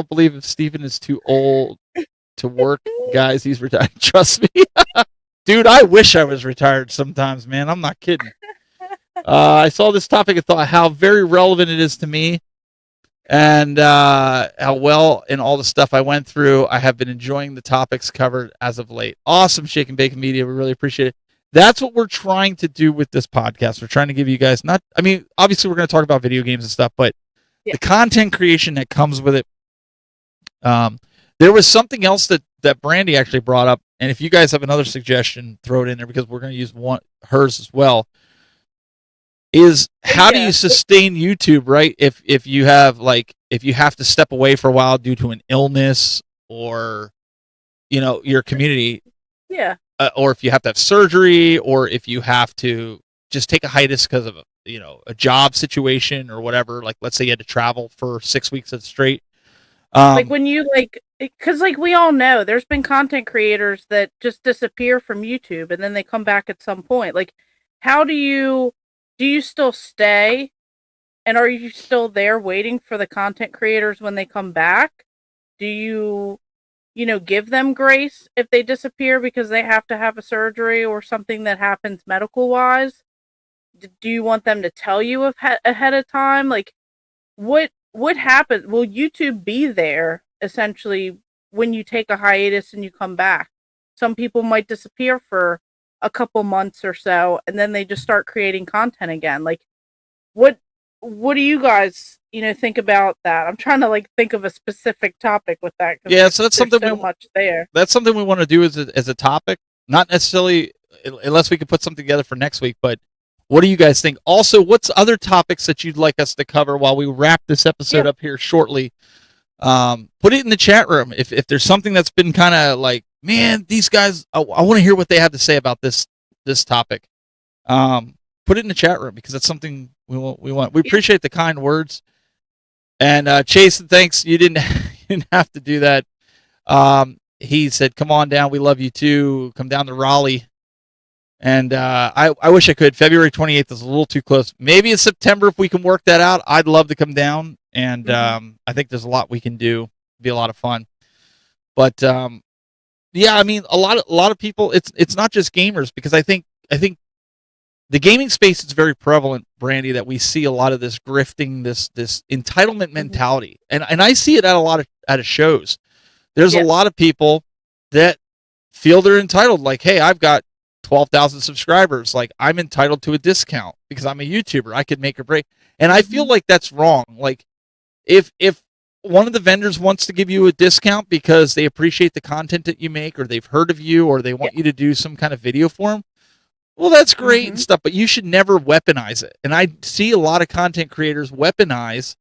Speaker 4: believe if Stephen is too old to work, guys. He's retired. Trust me, dude. I wish I was retired sometimes, man. I'm not kidding. I saw this topic and thought how very relevant it is to me, and how well in all the stuff I went through. I have been enjoying the topics covered as of late. Awesome, Shake and Bacon Media. We really appreciate it. That's what we're trying to do with this podcast. We're trying to give you guys obviously we're going to talk about video games and stuff, but the content creation that comes with it. There was something else that Brandy actually brought up, and if you guys have another suggestion, throw it in there because we're going to use hers as well. Is how do you sustain YouTube, right? If you have to step away for a while due to an illness or your community, or if you have to have surgery, or if you have to just take a hiatus because of a job situation or whatever. Like let's say you had to travel for 6 weeks straight.
Speaker 2: Like when you because we all know there's been content creators that just disappear from YouTube and then they come back at some point. Like, how do you still stay, and are you still there waiting for the content creators when they come back? Do you give them grace if they disappear because they have to have a surgery or something that happens medical wise? Do you want them to tell you ahead of time? Like, what happens? Will YouTube be there essentially when you take a hiatus and you come back? Some people might disappear for a couple months or so, and then they just start creating content again. Like, what do you guys think about that? I'm trying to think of a specific topic with that.
Speaker 4: Yeah, so that's something
Speaker 2: much there.
Speaker 4: That's something we want to do as a topic, not necessarily unless we can put something together for next week. But what do you guys think? Also, what's other topics that you'd like us to cover while we wrap this episode up here shortly? Put it in the chat room if there's something that's been kind of like, man, these guys, I want to hear what they have to say about this topic. Put it in the chat room because that's something we want. We appreciate the kind words. And Chase, thanks. You didn't have to do that. He said, "Come on down. We love you too. Come down to Raleigh." And I wish I could. February 28th is a little too close. Maybe in September if we can work that out. I'd love to come down. And I think there's a lot we can do. It'd be a lot of fun. But yeah, I mean, a lot of people. It's not just gamers, because I think the gaming space is very prevalent, Brandy, that we see a lot of this grifting, this entitlement mentality, and I see it at a lot of shows. There's a lot of people that feel they're entitled. Like, hey, I've got 12,000 subscribers. Like, I'm entitled to a discount because I'm a YouTuber. I could make or break. And I feel like that's wrong. Like, if one of the vendors wants to give you a discount because they appreciate the content that you make, or they've heard of you, or they want you to do some kind of video for them, well, that's great and stuff, but you should never weaponize it. And I see a lot of content creators weaponize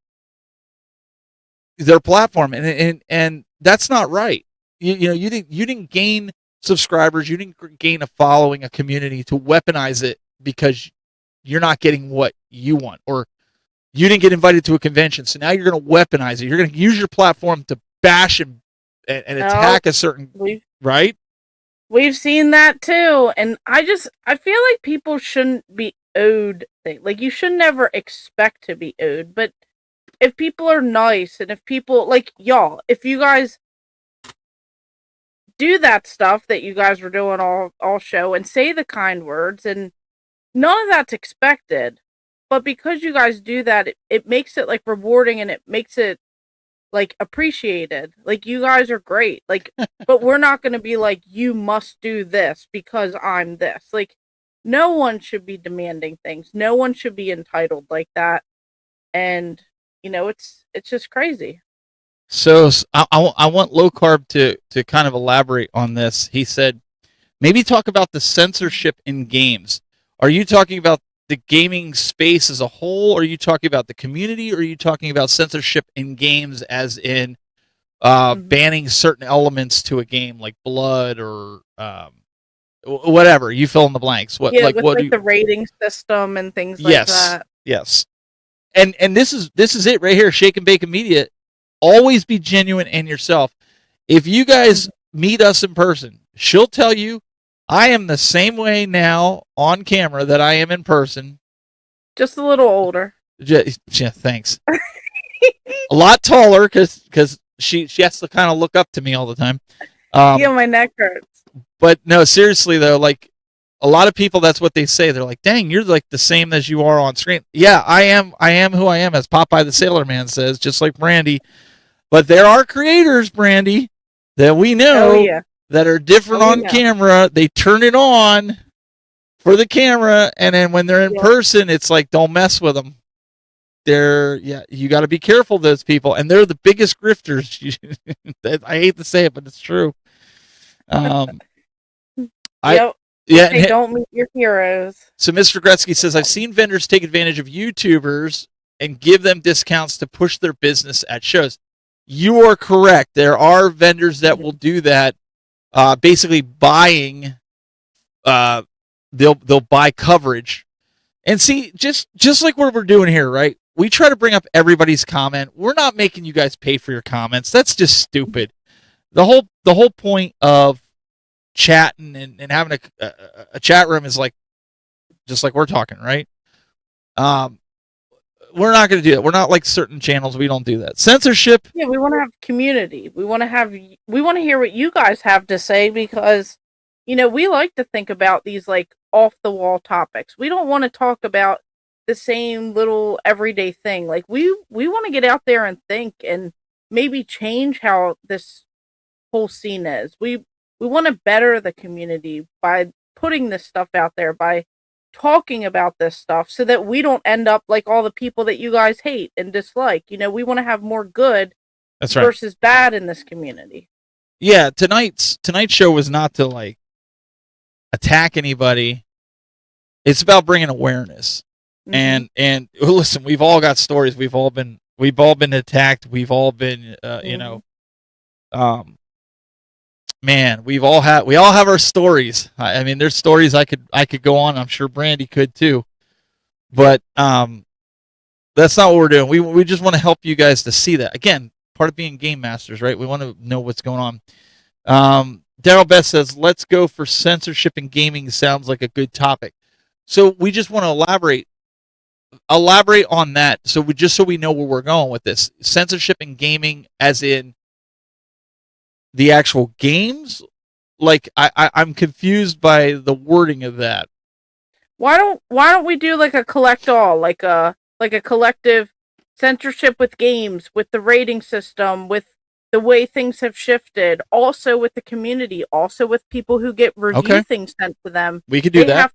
Speaker 4: their platform, and that's not right. You didn't gain subscribers, you didn't gain a following, a community to weaponize it because you're not getting what you want, or you didn't get invited to a convention, so now you're going to weaponize it. You're going to use your platform to bash and attack a certain, right?
Speaker 2: We've seen that too, and I feel like people shouldn't be owed things. Like, you should never expect to be owed, but if people are nice, and if people, like y'all, if you guys do that stuff that you guys were doing all show and say the kind words, and none of that's expected, but because you guys do that, it makes it like rewarding, and it makes it like appreciated. Like, you guys are great. Like, but we're not going to be like, you must do this because I'm this. Like, no one should be demanding things. No one should be entitled like that. And it's just crazy.
Speaker 4: So I want Low Carb to kind of elaborate on this. He said, maybe talk about the censorship in games. Are you talking about the gaming space as a whole? Or are you talking about the community? Or are you talking about censorship in games as in banning certain elements to a game, like blood or whatever you fill in the blanks. What
Speaker 2: Yeah,
Speaker 4: like
Speaker 2: with
Speaker 4: what?
Speaker 2: like the rating system and things like
Speaker 4: Yes,
Speaker 2: that.
Speaker 4: yes. And this is it right here. Shake and Bacon Media. Always be genuine and yourself. If you guys meet us in person, she'll tell you I am the same way now on camera that I am in person.
Speaker 2: Just a little older.
Speaker 4: Yeah, thanks. A lot taller because she has to kind of look up to me all the time.
Speaker 2: Yeah, my neck hurts.
Speaker 4: But no, seriously though, like a lot of people, that's what they say. They're like, "Dang, you're like the same as you are on screen." Yeah, I am. I am who I am, as Popeye the Sailor Man says, just like Brandy. But there are creators, Brandy, that we know that are different on camera. They turn it on for the camera, and then when they're in person, it's like, don't mess with them. You got to be careful of those people, and they're the biggest grifters. I hate to say it, but it's true.
Speaker 2: They don't meet your heroes.
Speaker 4: So Mr. Gretzky says, I've seen vendors take advantage of YouTubers and give them discounts to push their business at shows. You are correct. There are vendors that will do that, basically buying. They'll buy coverage, and see just like what we're doing here, right? We try to bring up everybody's comment. We're not making you guys pay for your comments. That's just stupid. The whole point of chatting and having a chat room is like just like we're talking, right? We're not going to do that. We're not like certain channels. We don't do that. Censorship.
Speaker 2: Yeah, we want to have community. We want to hear what you guys have to say, because we like to think about these like off the wall topics. We don't want to talk about the same little everyday thing. Like we want to get out there and think and maybe change how this whole scene is. We want to better the community by putting this stuff out there, by talking about this stuff, so that we don't end up like all the people that you guys hate and dislike. We want to have more good versus bad in this community.
Speaker 4: Yeah, tonight's show was not to like attack anybody. It's about bringing awareness. And listen, we've all got stories. We've all been attacked. We've all been man, we all have our stories. I mean, there's stories I could go on. I'm sure Brandy could too, but that's not what we're doing. We just want to help you guys to see that. Again, part of being game masters, right? We want to know what's going on. Daryl Best says, "Let's go for censorship in gaming." Sounds like a good topic. So we just want to elaborate on that. So we know where we're going with this. Censorship in gaming, as in the actual games. Like I'm confused by the wording of that.
Speaker 2: Why don't we do like a collect all, like a collective censorship with games, with the rating system, with the way things have shifted, also with the community, also with people who get review things sent to them.
Speaker 4: We could do that.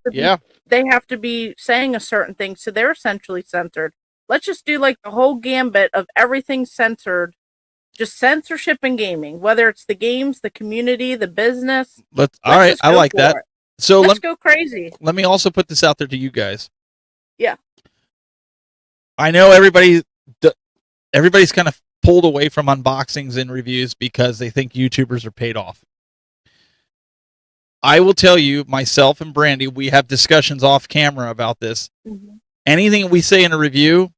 Speaker 2: They have to be saying a certain thing, so they're essentially censored. Let's just do like the whole gambit of everything censored. Just censorship in gaming, whether it's the games, the community, the business.
Speaker 4: All right, I like that. So
Speaker 2: let's go crazy.
Speaker 4: Let me also put this out there to you guys.
Speaker 2: Yeah.
Speaker 4: I know everybody's kind of pulled away from unboxings and reviews because they think YouTubers are paid off. I will tell you, myself and Brandy, we have discussions off camera about this. Anything we say in a review,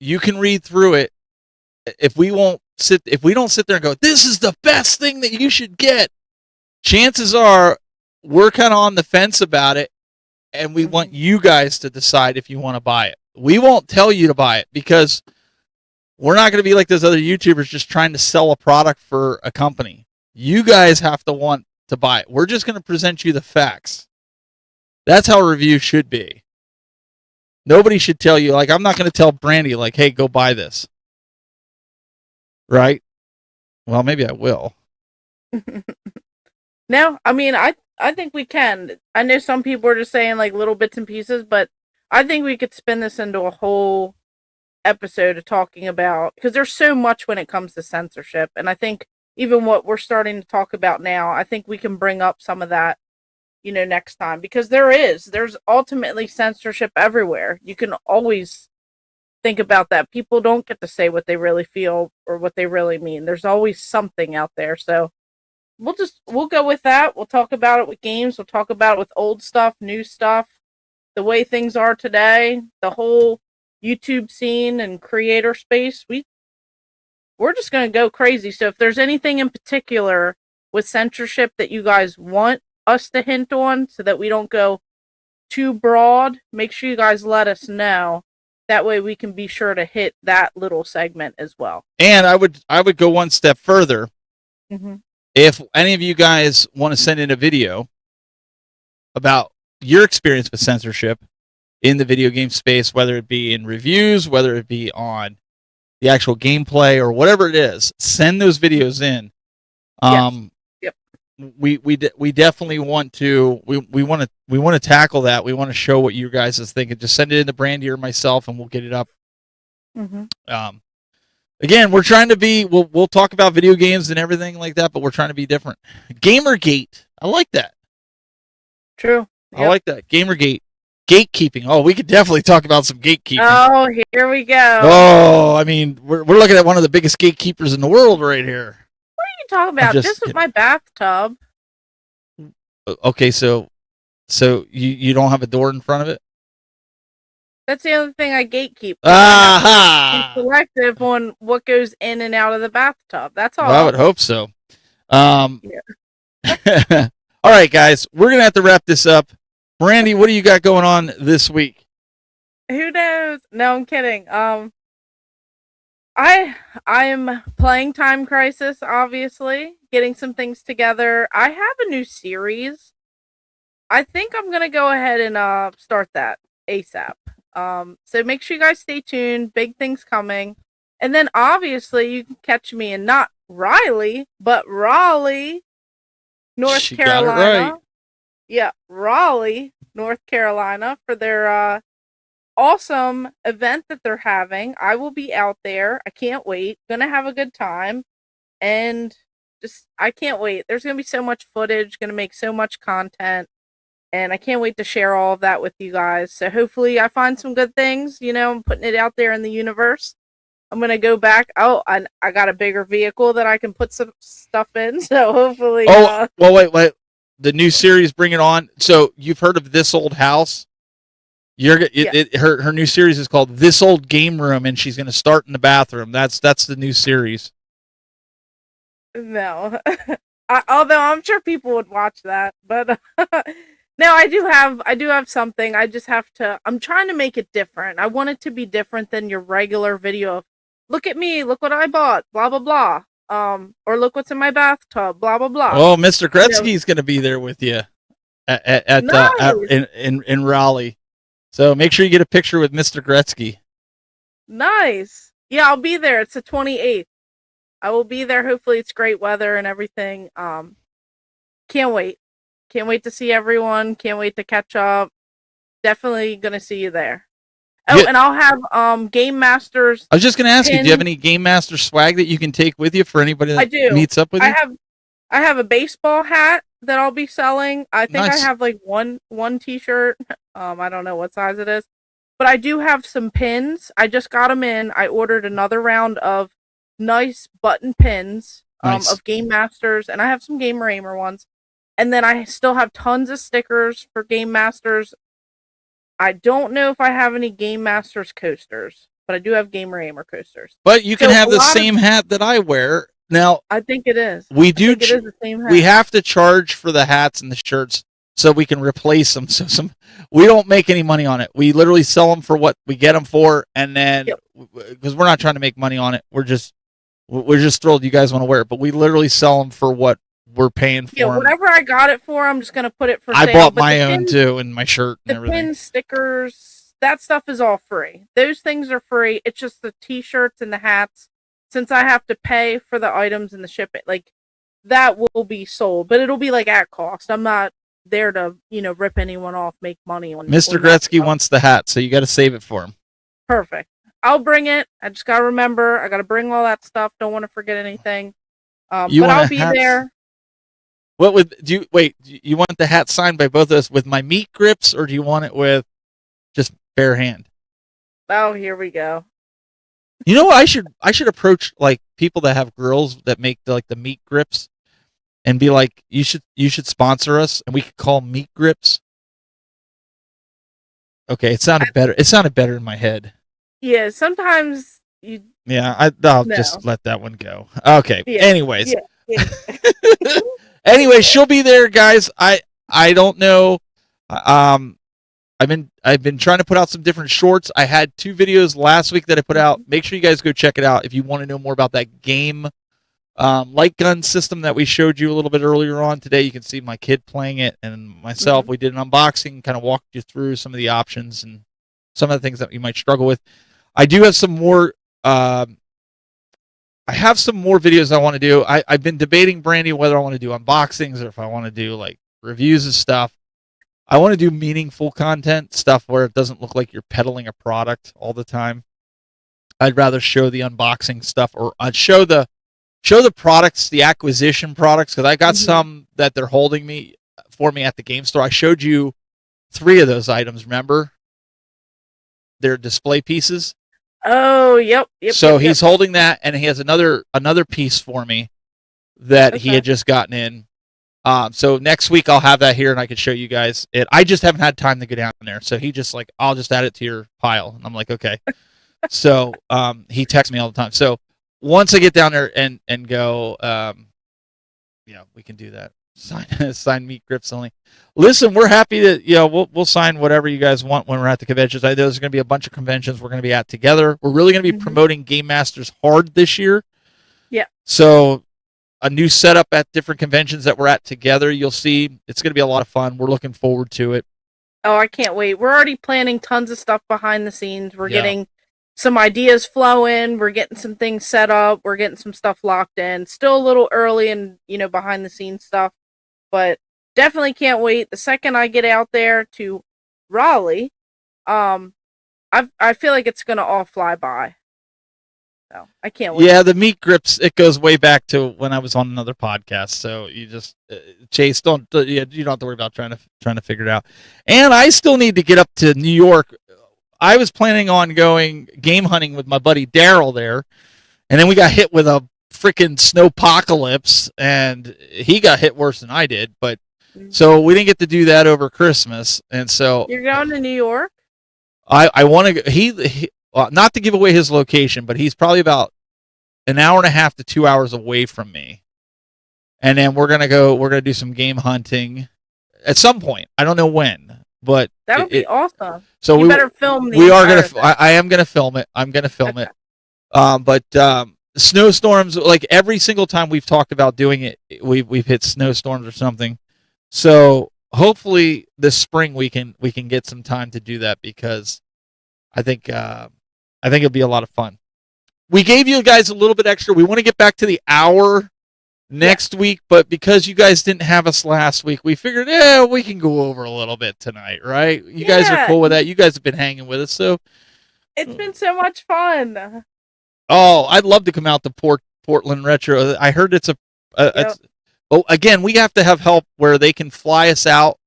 Speaker 4: you can read through it. If we don't sit there and go, "This is the best thing that you should get," chances are we're kind of on the fence about it, and we want you guys to decide if you want to buy it. We won't tell you to buy it because we're not going to be like those other YouTubers just trying to sell a product for a company. You guys have to want to buy it. We're just going to present you the facts. That's how a review should be. Nobody should tell you, like, I'm not going to tell Brandy, like, "Hey, go buy this." Right? Well, maybe I will.
Speaker 2: No, I mean, I think we can. I know some people are just saying like little bits and pieces, but I think we could spin this into a whole episode of talking about, because there's so much when it comes to censorship, and I think even what we're starting to talk about now, I think we can bring up some of that, next time, because there's ultimately censorship everywhere. You can always think about that. People don't get to say what they really feel or what they really mean. There's always something out there. So we'll go with that. We'll talk about it with games. We'll talk about it with old stuff, new stuff, the way things are today, the whole YouTube scene and creator space. We're just going to go crazy. So if there's anything in particular with censorship that you guys want us to hint on so that we don't go too broad, make sure you guys let us know. That way we can be sure to hit that little segment as well.
Speaker 4: And I would go one step further.
Speaker 2: Mm-hmm.
Speaker 4: If any of you guys want to send in a video about your experience with censorship in the video game space, whether it be in reviews, whether it be on the actual gameplay or whatever it is, send those videos in.
Speaker 2: Yep.
Speaker 4: We definitely want to we want to tackle that. We want to show what you guys is thinking. Just send it in to Brandy or myself, and we'll get it up.
Speaker 2: Mm-hmm.
Speaker 4: Again, we're trying to be. We'll talk about video games and everything like that, but we're trying to be different. Gamergate, I like that.
Speaker 2: True. Yep.
Speaker 4: I like that. Gamergate. Gatekeeping. Oh, we could definitely talk about some gatekeeping.
Speaker 2: Oh, here we go.
Speaker 4: Oh, I mean, we're looking at one of the biggest gatekeepers in the world right here.
Speaker 2: What are you talking about? Just with my bathtub.
Speaker 4: Okay, so you don't have a door in front of it?
Speaker 2: That's the other thing I gatekeep.
Speaker 4: Aha!
Speaker 2: I'm selective on what goes in and out of the bathtub. That's all.
Speaker 4: Well, I would hope so.
Speaker 2: Yeah.
Speaker 4: All right, guys, we're gonna have to wrap this up. Brandy, what do you got going on this week?
Speaker 2: Who knows? No, I'm kidding. I'm playing Time Crisis, obviously, getting some things together. I have a new series. I think I'm gonna go ahead and start that ASAP. So make sure you guys stay tuned. Big things coming. And then obviously you can catch me in not Riley, but Raleigh, North Carolina.
Speaker 4: Got it right.
Speaker 2: Yeah, Raleigh, North Carolina for their awesome event that they're having. I will be out there. I can't wait. Gonna have a good time. And I can't wait. There's gonna be so much footage, gonna make so much content. And I can't wait to share all of that with you guys. So hopefully I find some good things. I'm putting it out there in the universe. I'm going to go back. Oh, I got a bigger vehicle that I can put some stuff in. So hopefully.
Speaker 4: Oh, well, wait. The new series, Bring It On. So you've heard of This Old House? Her new series is called This Old Game Room, and she's going to start in the bathroom. That's the new series.
Speaker 2: No. Although I'm sure people would watch that. But no, I do have something. I just have to. I'm trying to make it different. I want it to be different than your regular video of, look at me, look what I bought, blah blah blah. Or look what's in my bathtub, blah blah blah.
Speaker 4: Oh, Mr. Gretzky's going to be there with you in Raleigh. So make sure you get a picture with Mr. Gretzky.
Speaker 2: Nice. Yeah, I'll be there. It's the 28th. I will be there. Hopefully it's great weather and everything. Can't wait. Can't wait to see everyone. Can't wait to catch up. Definitely gonna see you there. Oh, yeah. And I'll have Game Masters.
Speaker 4: I was just gonna ask you, do you have any Game Master swag that you can take with you for anybody that meets up with you?
Speaker 2: I have a baseball hat that I'll be selling. I think
Speaker 4: Nice.
Speaker 2: I have like one t-shirt. I don't know what size it is. But I do have some pins. I just got them in. I ordered another round of nice button pins of Game Masters, and I have some Gamer Aimer ones. And then I still have tons of stickers for Game Masters. I don't know if I have any Game Masters coasters, but I do have Gamer Aimer coasters.
Speaker 4: But you can have the same hat that I wear. Now,
Speaker 2: I think it is.
Speaker 4: We do.
Speaker 2: I think it is the same hat.
Speaker 4: We have to charge for the hats and the shirts so we can replace them. So we don't make any money on it. We literally sell them for what we get them for, and then because we're not trying to make money on it, we're just thrilled you guys want to wear it. But we literally sell them for what we're paying for.
Speaker 2: Yeah, whatever I got it for, I'm just gonna put it for sale.
Speaker 4: I bought my own too, and my shirt and everything.
Speaker 2: The pins, stickers, that stuff is all free. Those things are free. It's just the t-shirts and the hats. Since I have to pay for the items and the shipping, like that will be sold, but it'll be like at cost. I'm not there to, rip anyone off, make money on.
Speaker 4: Mr. Gretzky wants the hat, so you got to save it for him.
Speaker 2: Perfect. I'll bring it. I just gotta remember. I gotta bring all that stuff. Don't want to forget anything. But I'll be there.
Speaker 4: What would do you want the hat signed by both of us with my meat grips, or do you want it with just bare hand?
Speaker 2: Oh, here we go.
Speaker 4: You know what? I should approach like people that have grills that make the meat grips, and be like, you should sponsor us, and we could call Meat Grips. Okay, it sounded better. It sounded better in my head.
Speaker 2: Yeah, sometimes you.
Speaker 4: Yeah, I'll
Speaker 2: No.
Speaker 4: just let that one go. Okay.
Speaker 2: Yeah,
Speaker 4: Anyways.
Speaker 2: yeah.
Speaker 4: Anyway, she'll be there, guys. I don't know. I've been trying to put out some different shorts. I had 2 videos last week that I put out. Make sure you guys go check it out if you want to know more about that game light gun system that we showed you a little bit earlier on today. You can see my kid playing it and myself. We did an unboxing, kind of walked you through some of the options and some of the things that you might struggle with. I do have some more. I have some more videos I want to do. I've been debating, Brandy, whether I want to do unboxings or if I want to do like reviews of stuff. I want to do meaningful content, stuff where it doesn't look like you're peddling a product all the time. I'd rather show the unboxing stuff, or I'd show the products, the acquisition products, because I got some that they're holding for me at the game store. I showed you 3 of those items, remember? They're display pieces.
Speaker 2: Oh, yep.
Speaker 4: So he's holding that, and he has another piece for me that he had just gotten in. So next week I'll have that here, and I can show you guys it. I just haven't had time to go down there, so he just like, I'll just add it to your pile, and I'm like, okay. So he texts me all the time. So once I get down there and go, we can do that. Sign Meat Grips only. Listen, we're happy that we'll sign whatever you guys want when we're at the conventions. I know there's going to be a bunch of conventions we're going to be at together. We're really going to be promoting Game Masters hard this year.
Speaker 2: Yeah.
Speaker 4: So a new setup at different conventions that we're at together. You'll see it's going to be a lot of fun. We're looking forward to it.
Speaker 2: Oh, I can't wait. We're already planning tons of stuff behind the scenes. We're getting some ideas flowing. We're getting some things set up. We're getting some stuff locked in. Still a little early and, behind the scenes stuff, but definitely can't wait. The second I get out there to Raleigh, I feel like it's going to all fly by. So I can't wait.
Speaker 4: Yeah, the Meat Grips, it goes way back to when I was on another podcast. So you just Chase, you don't have to worry about trying to figure it out. And I still need to get up to New York. I was planning on going game hunting with my buddy Daryl there, and then we got hit with a freaking snowpocalypse, and he got hit worse than I did. But so we didn't get to do that over Christmas, and so
Speaker 2: you're going to New York.
Speaker 4: I want to. He not to give away his location, but he's probably about an hour and a half to 2 hours away from me. And then we're gonna do some game hunting at some point. I don't know when, but
Speaker 2: that would be awesome.
Speaker 4: So
Speaker 2: you better film.
Speaker 4: I am gonna film it. I'm gonna film it. But snowstorms, like every single time we've talked about doing it, we've hit snowstorms or something. So hopefully this spring we can get some time to do that, because I think it'll be a lot of fun. We gave you guys a little bit extra. We want to get back to the hour next week, but because you guys didn't have us last week, we figured, we can go over a little bit tonight, right? You guys are cool with that. You guys have been hanging with us, so
Speaker 2: it's been so much fun.
Speaker 4: Oh, I'd love to come out to Portland Retro. I heard it's again, we have to have help where they can fly us out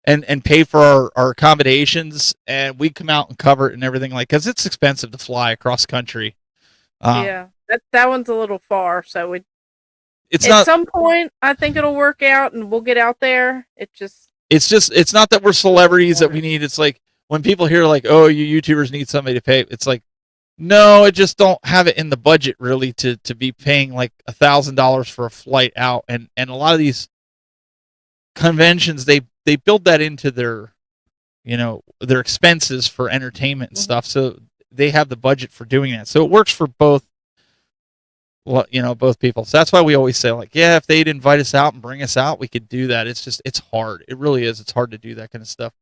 Speaker 4: and pay for our accommodations, and we come out and cover it and everything, because it's expensive to fly across country.
Speaker 2: That one's a little far, so
Speaker 4: it's
Speaker 2: at
Speaker 4: not,
Speaker 2: some point I think it'll work out and we'll get out there.
Speaker 4: It's not that we're celebrities that we need. It's like when people hear like, oh, you YouTubers need somebody to pay, it's like, no, I just don't have it in the budget really to be paying like $1,000 for a flight out, and a lot of these conventions they build that into their expenses for entertainment and stuff, so they have the budget for doing that. So it works for both people. So that's why we always say, like, if they'd invite us out and bring us out, we could do that. It's hard. It really is. It's hard to do that kind of stuff.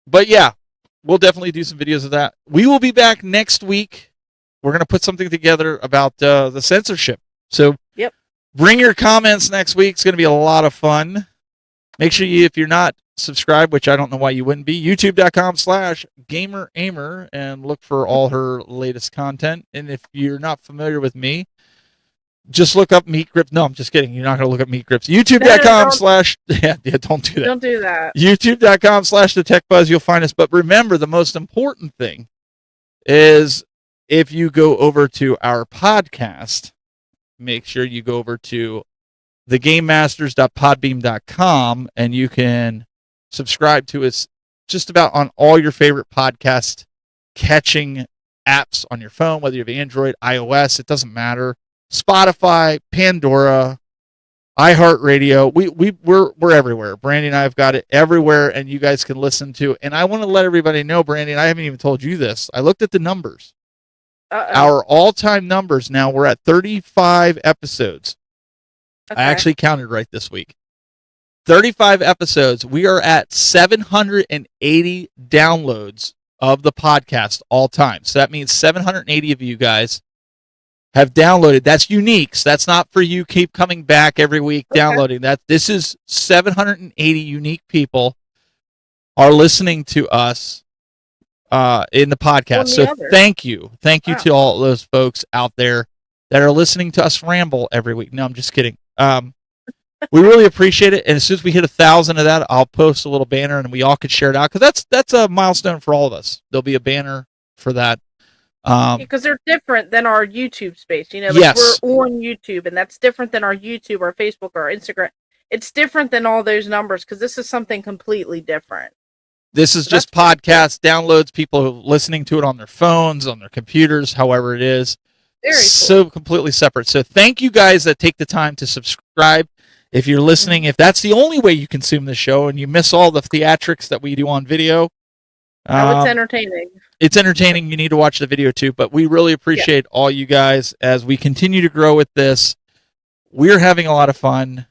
Speaker 4: But yeah, we'll definitely do some videos of that. We will be back next week. We're going to put something together about the censorship. So bring your comments next week. It's going to be a lot of fun. Make sure if you're not subscribed, which I don't know why you wouldn't be, youtube.com/GamerAhmer, and look for all her latest content. And if you're not familiar with me, just look up Meat Grips. No, I'm just kidding. You're not going to look up Meat Grips. youtube.com/ don't do that.
Speaker 2: Don't do that.
Speaker 4: youtube.com/TheTechBuzz. You'll find us. But remember, the most important thing is if you go over to our podcast, make sure you go over to thegamemasters.podbeam.com and you can subscribe to us just about on all your favorite podcast catching apps on your phone, whether you have Android, iOS, it doesn't matter. Spotify, Pandora, iHeartRadio. We're everywhere. Brandy and I have got it everywhere, and you guys can listen to. And I want to let everybody know, Brandy, and I haven't even told you this. I looked at the numbers. Our all-time numbers now, we're at 35 episodes.
Speaker 2: Okay.
Speaker 4: I actually counted right this week. 35 episodes. We are at 780 downloads of the podcast all time. So that means 780 of you guys have downloaded. That's unique. So that's not for you keep coming back every week downloading that. This is 780 unique people are listening to us in the podcast. So thank you. Thank you to all those folks out there that are listening to us ramble every week. No, I'm just kidding. We really appreciate it. And as soon as we hit 1,000 of that, I'll post a little banner and we all could share it out. Because that's a milestone for all of us. There'll be a banner for that.
Speaker 2: Because they're different than our YouTube space. You know, like
Speaker 4: Yes.
Speaker 2: we're on YouTube, and that's different than our YouTube, our Facebook, or our Instagram. It's different than all those numbers because this is something completely different.
Speaker 4: This is just podcast downloads, people listening to it on their phones, on their computers, however it is.
Speaker 2: Very cool.
Speaker 4: So completely separate. So thank you guys that take the time to subscribe. If you're listening, if that's the only way you consume the show and you miss all the theatrics that we do on video.
Speaker 2: It's entertaining.
Speaker 4: It's entertaining. You need to watch the video too. But we really appreciate all you guys as we continue to grow with this. We're having a lot of fun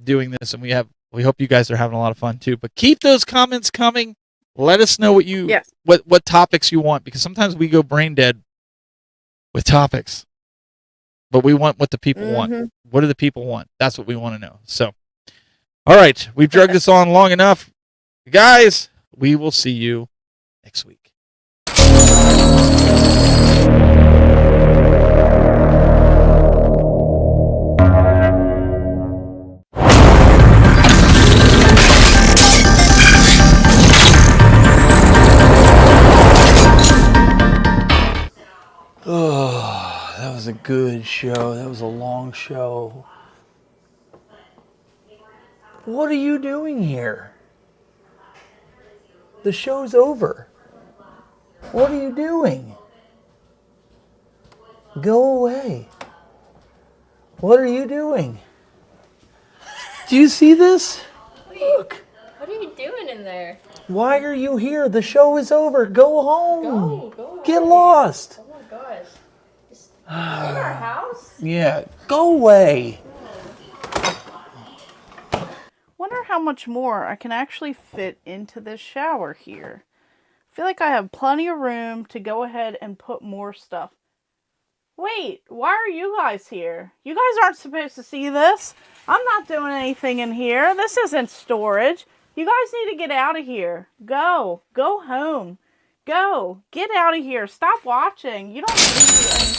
Speaker 4: doing this, and we hope you guys are having a lot of fun too. But keep those comments coming. Let us know what topics you want, because sometimes we go brain dead with topics, but we want what the people want. What do the people want? That's what we want to know. So, all right, we've dragged this on long enough, guys. We will see you next week.
Speaker 10: Oh, that was a good show. That was a long show. What are you doing here? The show's over. What are you doing? Go away. What are you doing? Do you see this? Look.
Speaker 11: What are you doing in there?
Speaker 10: Why are you here? The show is over. Go home.
Speaker 11: Go
Speaker 10: Get
Speaker 11: away.
Speaker 10: lost.
Speaker 11: Oh my gosh. Just in our house?
Speaker 10: Yeah, go away.
Speaker 2: Wonder how much more I can actually fit into this shower here. I feel like I have plenty of room to go ahead and put more stuff. Wait, why are you guys here? You guys aren't supposed to see this. I'm not doing anything in here. This isn't storage. You guys need to get out of here. Go home. Go, get out of here. Stop watching. You don't need to do anything.